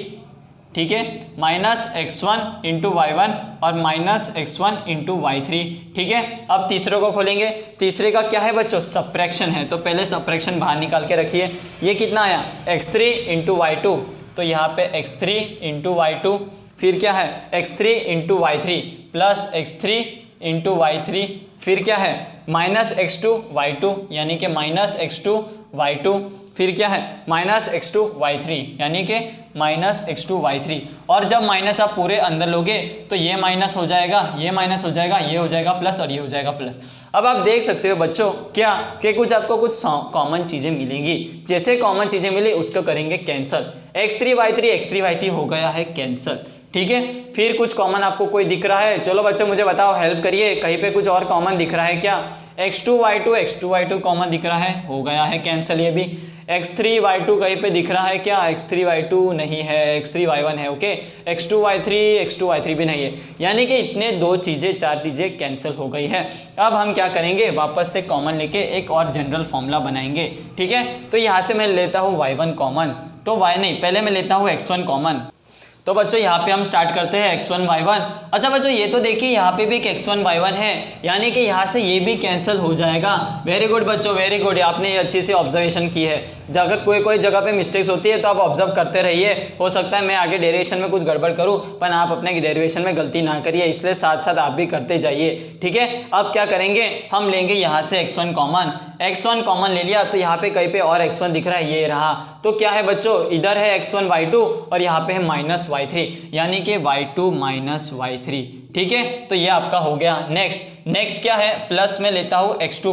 ठीक है, माइनस x1 इंटू y1 और माइनस x1 इंटू y3, ठीक है। अब तीसरे को खोलेंगे, तीसरे का क्या है बच्चों, सब्ट्रैक्शन है, तो पहले सब्ट्रैक्शन बाहर निकाल के रखिए, ये कितना आया x3 इंटू y2, तो यहाँ पे x3 इंटू y2, फिर क्या है x3 into y3 plus x3 into y3, फिर क्या है माइनस x2 y2, यानी कि माइनस x2 y2, फिर क्या है माइनस x2 y3, यानी कि माइनस x2 y3, और जब माइनस आप पूरे अंदर लोगे तो ये माइनस हो जाएगा, ये माइनस हो जाएगा, ये हो जाएगा प्लस, और ये हो जाएगा प्लस। अब आप देख सकते हो बच्चों क्या कि कुछ आपको कुछ कॉमन चीज़ें मिलेंगी, जैसे कॉमन चीज़ें मिली उसको करेंगे कैंसिल, x3 y3 हो गया है कैंसिल, ठीक है। फिर कुछ कॉमन आपको कोई दिख रहा है, चलो बच्चों मुझे बताओ, हेल्प करिए, कहीं पे कुछ और कॉमन दिख रहा है क्या, x2 y2 कॉमन दिख रहा है, हो गया है कैंसिल। ये भी x3 y2 कहीं पे दिख रहा है क्या, x3 y2 नहीं है, x3 y1 है, ओके, x2 y3 भी नहीं है, यानी कि इतने दो चीज़ें चार चीज़ें कैंसिल हो गई है। अब हम क्या करेंगे, वापस से कॉमन लेके एक और जनरल फॉर्मूला बनाएंगे, ठीक है। तो यहाँ से मैं लेता हूँ y1 कॉमन, तो पहले मैं लेता हूँ x1 कॉमन, तो बच्चों यहाँ पे हम स्टार्ट करते हैं x1 y1। अच्छा बच्चों ये तो देखिए यहाँ पे भी एक x1 y1 है, यानी कि यहाँ से ये भी कैंसिल हो जाएगा। वेरी गुड बच्चों, वेरी गुड, आपने ये अच्छी सी ऑब्जर्वेशन की है। अगर कोई जगह पे मिस्टेक्स होती है तो आप ऑब्जर्व करते रहिए, हो सकता है मैं आगे डेरिवेशन में कुछ गड़बड़ करूँ, पर आप अपने डेरिवेशन में गलती ना करिए, इसलिए साथ साथ आप भी करते जाइए, ठीक है। अब क्या करेंगे, हम लेंगे यहाँ से x1 कॉमन ले लिया, तो यहाँ पे कहीं पे और x1 दिख रहा है, ये रहा, तो क्या है बच्चों, इधर है x1 y2 और यहाँ पे है माइनस y3, यानी कि y2 माइनस y3, ठीक है। तो ये आपका हो गया। नेक्स्ट क्या है, प्लस में लेता हूँ x2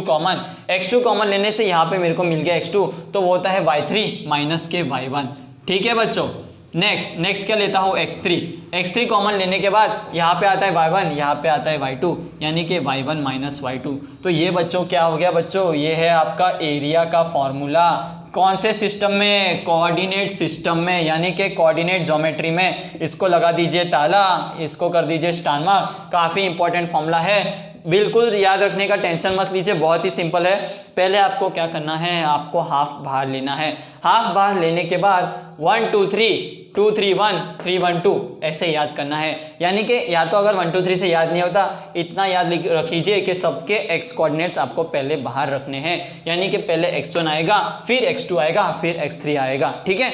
कॉमन लेने से यहाँ पे मेरे को मिल गया x2, तो वो होता है y3 माइनस के y1, ठीक है बच्चों। नेक्स्ट क्या लेता हूँ x3 कॉमन लेने के बाद यहाँ पे आता है y1, यहाँ पे आता है y2, यानी कि y1 माइनस y2। तो ये बच्चों क्या हो गया बच्चों, ये है आपका एरिया का फॉर्मूला। कौन से सिस्टम में, कोऑर्डिनेट सिस्टम में, यानी कि कोऑर्डिनेट ज्योमेट्री में। इसको लगा दीजिए ताला, इसको कर दीजिए स्टार मार्क। काफ़ी इंपॉर्टेंट फॉर्मूला है, बिल्कुल याद रखने का टेंशन मत लीजिए, बहुत ही सिंपल है। पहले आपको क्या करना है, आपको हाफ बाहर लेना है। हाफ बाहर लेने के बाद 1 2 3 2 3 1 3 1 2 ऐसे याद करना है। यानी कि या तो अगर 1 2 3 से याद नहीं होता, इतना याद रखिए कि सबके x कोऑर्डिनेट्स आपको पहले बाहर रखने हैं। यानी कि पहले x1 आएगा, फिर x2 आएगा, फिर x3 आएगा, ठीक है।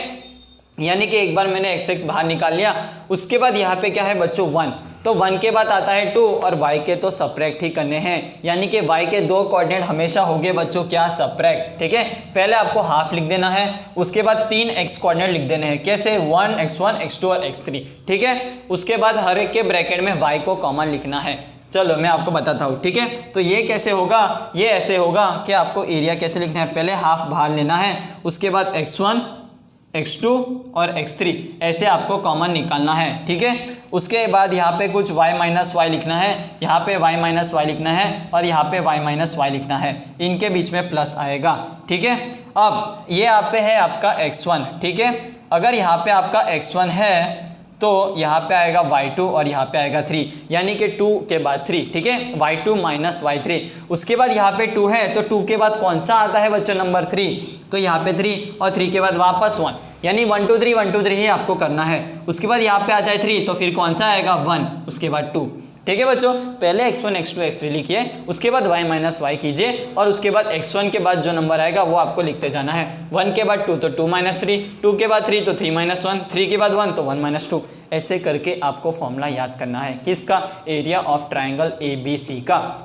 यानी कि एक बार मैंने x बाहर निकाल लिया, उसके बाद यहाँ पे क्या है बच्चों 1, तो 1 के बाद आता है 2 और y के तो सब्ट्रैक्ट ही करने हैं। यानी कि y के दो कोऑर्डिनेट हमेशा होंगे बच्चों क्या, सब्ट्रैक्ट, ठीक है। पहले आपको हाफ लिख देना है, उसके बाद 3 x कोऑर्डिनेट लिख देने हैं। कैसे, 1 x1 x2 और x3, ठीक है। उसके बाद हर एक के ब्रैकेट में y को कॉमन लिखना है। चलो मैं आपको बताता हूँ, ठीक है। तो ये कैसे होगा, ये ऐसे होगा कि आपको एरिया कैसे लिखना है, पहले हाफ बाहर लेना है, उसके बाद x1 x2 और x3 ऐसे आपको कॉमन निकालना है, ठीक है। उसके बाद यहाँ पे कुछ y माइनस वाई लिखना है, यहाँ पे y माइनस वाई लिखना है और यहाँ पे y माइनस वाई लिखना है। इनके बीच में प्लस आएगा, ठीक है। अब ये यहाँ पे है आपका x1, ठीक है। अगर यहाँ पे आपका x1 है तो यहाँ पे आएगा y2 और यहाँ पे आएगा 3, यानी कि 2 के बाद 3, ठीक है, y2 माइनस y3। उसके बाद यहाँ पे 2 है तो 2 के बाद कौन सा आता है बच्चों, नंबर 3, तो यहाँ पे 3 और 3 के बाद वापस 1, यानी 1 2 3 1 2 3 ही आपको करना है। उसके बाद यहाँ पे आता है 3, तो फिर कौन सा आएगा 1, उसके बाद 2, ठीक है बच्चों। पहले x1 x2 x3 लिखिए, उसके बाद y माइनस वाई कीजिए और उसके बाद x1 के बाद जो नंबर आएगा वो आपको लिखते जाना है। 1 के बाद 2 तो 2 माइनस 3, 2 के बाद 3 तो 3 माइनस 1, 3 के बाद 1 तो 1 माइनस 2। ऐसे करके आपको फॉर्मूला याद करना है, किसका, एरिया ऑफ ट्राइंगल ABC का।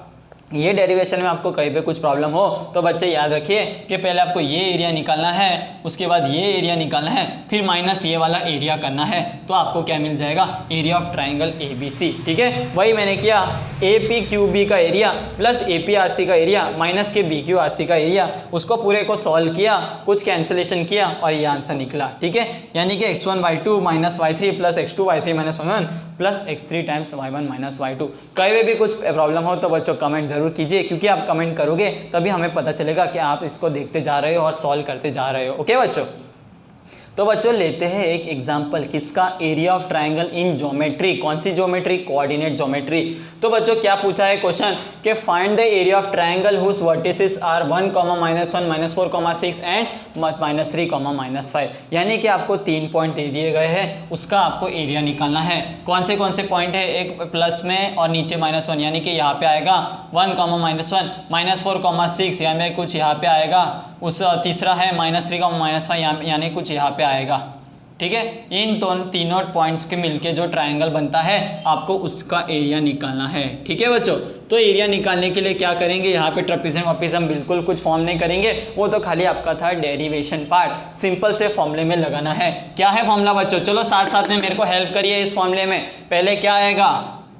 ये डेरिवेशन में आपको कहीं पे कुछ प्रॉब्लम हो तो बच्चे याद रखिए कि पहले आपको ये एरिया निकालना है, उसके बाद ये एरिया निकालना है, फिर माइनस ये वाला एरिया करना है, तो आपको क्या मिल जाएगा, एरिया ऑफ ट्राइंगल ABC, ठीक है। वही मैंने किया, APQB का एरिया प्लस APRC का एरिया माइनस के BQRC का एरिया, उसको पूरे को सॉल्व किया, कुछ कैंसिलेशन किया और ये आंसर निकला, ठीक है। यानी कि x1 y2 minus y3 plus x2 y3 minus y1 plus x3 times y1 minus y2। कहीं में भी कुछ प्रॉब्लम हो तो बच्चों कमेंट जरूर कीजिए, क्योंकि आप कमेंट करोगे तभी हमें पता चलेगा कि आप इसको देखते जा रहे हो और सॉल्व करते जा रहे हो, ओके बच्चों। तो बच्चों लेते हैं एक एग्जाम्पल, किसका, area of triangle in geometry. कौन सी ज्योमेट्री, कोऑर्डिनेट ज्योमेट्री। तो बच्चों क्या पूछा है क्वेश्चन कि find the area of triangle whose vertices are 1, -1, -4, 6 and -3, -5। यानी कि आपको 3 पॉइंट दे दिए गए हैं, उसका आपको एरिया निकालना है। कौन से पॉइंट है, एक प्लस में और नीचे -1, यानी कि यहाँ पे आएगा 1, -1, -4, 6 यानी कुछ यहाँ पे आएगा, उस तीसरा है -3, -5 यानी कुछ यहाँ पे आएगा, ठीक है। इन तीनों पॉइंट्स के मिलके जो ट्रायंगल बनता है आपको उसका एरिया निकालना है, ठीक है बच्चों। तो एरिया निकालने के लिए क्या करेंगे, यहाँ पे ट्रेपेजियम वपेजियम बिल्कुल कुछ फॉर्म नहीं करेंगे, वो तो खाली आपका था डेरिवेशन पार्ट, सिंपल से फॉर्मूले में लगाना है। क्या है फॉर्मूला बच्चों, चलो साथ साथ में मेरे को हेल्प करिए इस फॉर्मूले में। पहले क्या आएगा,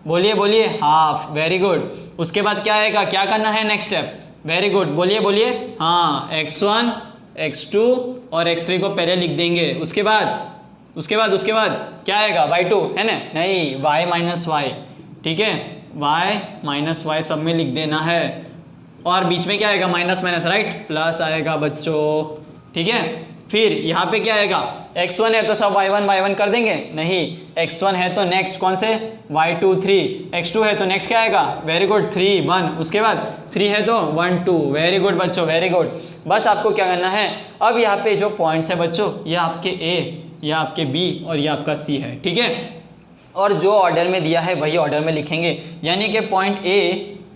बोलिए, हाफ, वेरी गुड। उसके बाद क्या आएगा, क्या करना है नेक्स्ट स्टेप, वेरी गुड, बोलिए, हाँ, x1 x2 और x3 को पहले लिख देंगे। उसके बाद क्या आएगा, y2 है ना, नहीं, y माइनस वाई, ठीक है, y माइनस वाई सब में लिख देना है। और बीच में क्या आएगा, माइनस राइट, प्लस आएगा बच्चों, ठीक है। फिर यहाँ पे क्या आएगा, x1 है तो सब y1 कर देंगे, नहीं, x1 है तो नेक्स्ट कौन से, y2 3, x2 है तो नेक्स्ट क्या आएगा, वेरी गुड, 3 1, उसके बाद 3 है तो 1 2, वेरी गुड बच्चों, वेरी गुड। बस आपको क्या करना है, अब यहाँ पे जो पॉइंट्स है बच्चों, ये आपके A, ये आपके B और ये आपका C है, ठीक है। और जो ऑर्डर में दिया है वही ऑर्डर में लिखेंगे, यानी कि पॉइंट A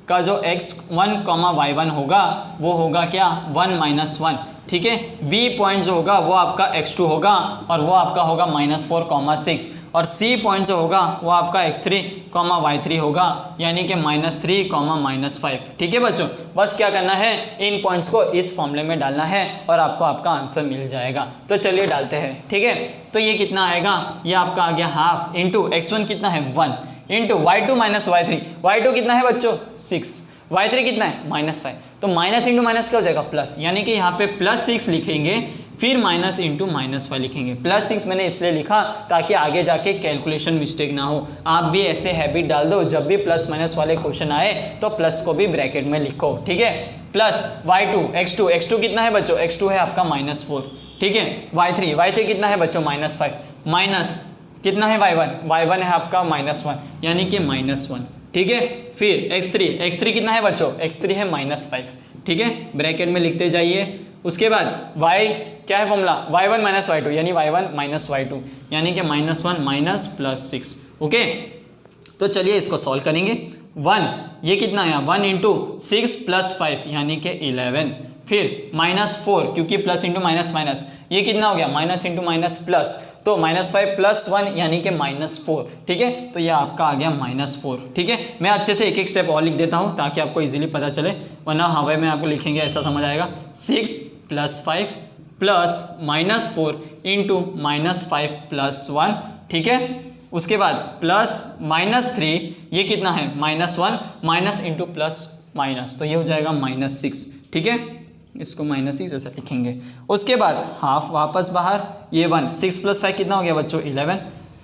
का जो x1, y1 होगा वो होगा क्या, 1 -1, ठीक है। B पॉइंट जो होगा वो आपका x2 होगा और वो आपका होगा -4, 6, और C पॉइंट जो होगा वो आपका x3, y3 होगा, यानी कि -3, -5, ठीक है बच्चों। बस क्या करना है, इन पॉइंट्स को इस फॉर्मूले में डालना है और आपको आपका आंसर मिल जाएगा। तो चलिए डालते हैं, ठीक है। तो ये कितना आएगा, ये आपका आ गया हाफ इंटू x1 कितना है 1 into y2 minus y3, y2 कितना है बच्चों 6, y3 कितना है -5, तो माइनस इंटू माइनस क्या हो जाएगा प्लस, यानी कि यहाँ पे +6 लिखेंगे, फिर माइनस इंटू -5 लिखेंगे। +6 मैंने इसलिए लिखा ताकि आगे जाके कैलकुलेशन मिस्टेक ना हो। आप भी ऐसे हैबिट डाल दो, जब भी प्लस माइनस वाले क्वेश्चन आए तो प्लस को भी ब्रैकेट में लिखो, ठीक है। प्लस y2 x2 कितना है बच्चों, x2 है आपका -4, ठीक है। y3 कितना है बच्चों, -5, माइनस कितना है y1 है आपका -1 यानी कि -1, ठीक है। फिर x3 कितना है बच्चों, x3 है -5, ठीक है, ब्रैकेट में लिखते जाइए। उसके बाद y क्या है फॉर्मूला, y1 - y2 यानी y1 - y2 यानी कि -1 - +6, ओके। तो चलिए इसको सॉल्व करेंगे। 1 ये कितना है, 1 × 6 + 5 यानी कि 11। फिर -4 क्योंकि प्लस इंटू माइनस माइनस, ये कितना हो गया, माइनस इंटू माइनस प्लस, तो -5 + 1 यानी कि -4, ठीक है। तो ये आपका आ गया -4, ठीक है। मैं अच्छे से एक एक स्टेप और लिख देता हूँ ताकि आपको इजीली पता चले, वरना हवा में आपको लिखेंगे ऐसा समझ आएगा। 6 + 5 प्लस -4 इंटू -5 + 1, ठीक है। उसके बाद प्लस -3 ये कितना है, -1 माइनस इंटू प्लस माइनस, तो ये हो जाएगा -6, ठीक है। इसको -6 ऐसा लिखेंगे। उसके बाद हाफ वापस बाहर, ये 1, 6 + 5 कितना हो गया बच्चों, 11।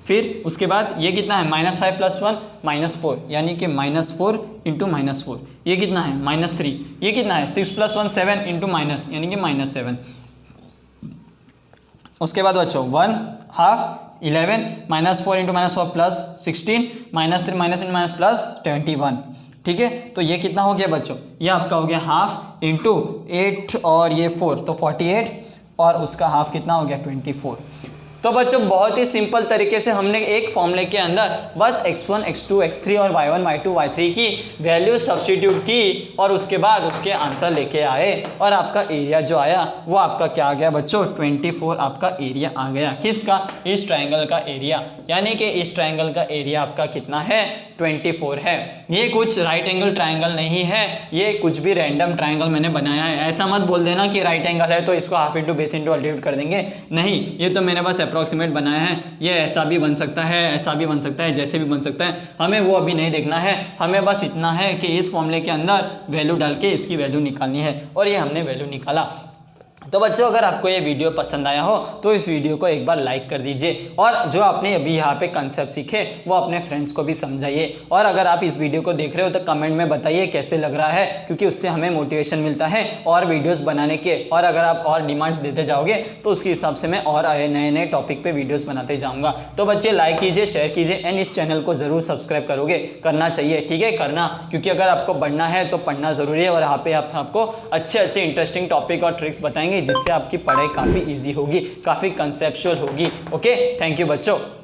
फिर उसके बाद ये कितना है, -5 + 1 -4 यानी कि -4 इंटू -4, ये कितना है, -3, ये कितना है, 6 + 1 7 इंटू माइनस यानी कि -7। उसके बाद बच्चों 1 half 11 -4 into -4 plus 16 -3 minus into minus plus 21, ठीक है। तो ये कितना हो गया बच्चों, ये आपका हो गया हाफ इंटू 8 और ये 4 तो 48 और उसका हाफ कितना हो गया 24। तो बच्चों बहुत ही सिंपल तरीके से हमने एक फॉर्मूले के अंदर बस x1 x2 x3 और y1 y2 y3 की वैल्यू सब्स्टिट्यूट की और उसके बाद उसके आंसर लेके आए और आपका एरिया जो आया वो आपका क्या आ गया बच्चों, 24 आपका एरिया आ गया। किसका, इस ट्रायंगल का एरिया, यानी कि इस ट्रायंगल का एरिया आपका कितना है, 24 है। ये कुछ राइट एंगल ट्रायंगल नहीं है, ये कुछ भी रैंडम ट्रायंगल मैंने बनाया है। ऐसा मत बोल देना कि राइट एंगल है तो इसको half into base into altitude कर देंगे, नहीं, ये तो मैंने बस अप्रॉक्सीमेट बनाया है। ये ऐसा भी बन सकता है, ऐसा भी बन सकता है, जैसे भी बन सकता है, हमें वो अभी नहीं देखना है। हमें बस इतना है कि इस फॉर्मूले के अंदर वैल्यू डाल के इसकी वैल्यू निकालनी है और ये हमने वैल्यू निकाला। तो बच्चों अगर आपको ये वीडियो पसंद आया हो तो इस वीडियो को एक बार लाइक कर दीजिए और जो आपने अभी यहाँ पे कंसेप्ट सीखे वो अपने फ्रेंड्स को भी समझाइए। और अगर आप इस वीडियो को देख रहे हो तो कमेंट में बताइए कैसे लग रहा है, क्योंकि उससे हमें मोटिवेशन मिलता है और वीडियोस बनाने के। और अगर आप और डिमांड्स देते जाओगे तो उसके हिसाब से मैं और नए नए टॉपिक पे वीडियोस बनाते जाऊँगा। तो बच्चे लाइक कीजिए, शेयर कीजिए एंड इस चैनल को ज़रूर सब्सक्राइब करोगे, करना चाहिए, ठीक है, करना, क्योंकि अगर आपको बढ़ना है तो पढ़ना ज़रूरी है और यहाँ पे आपको अच्छे अच्छे इंटरेस्टिंग टॉपिक और ट्रिक्स बताएंगे जिससे आपकी पढ़ाई काफ़ी ईजी होगी, काफ़ी कंसेप्चुअल होगी। ओके, थैंक यू बच्चों।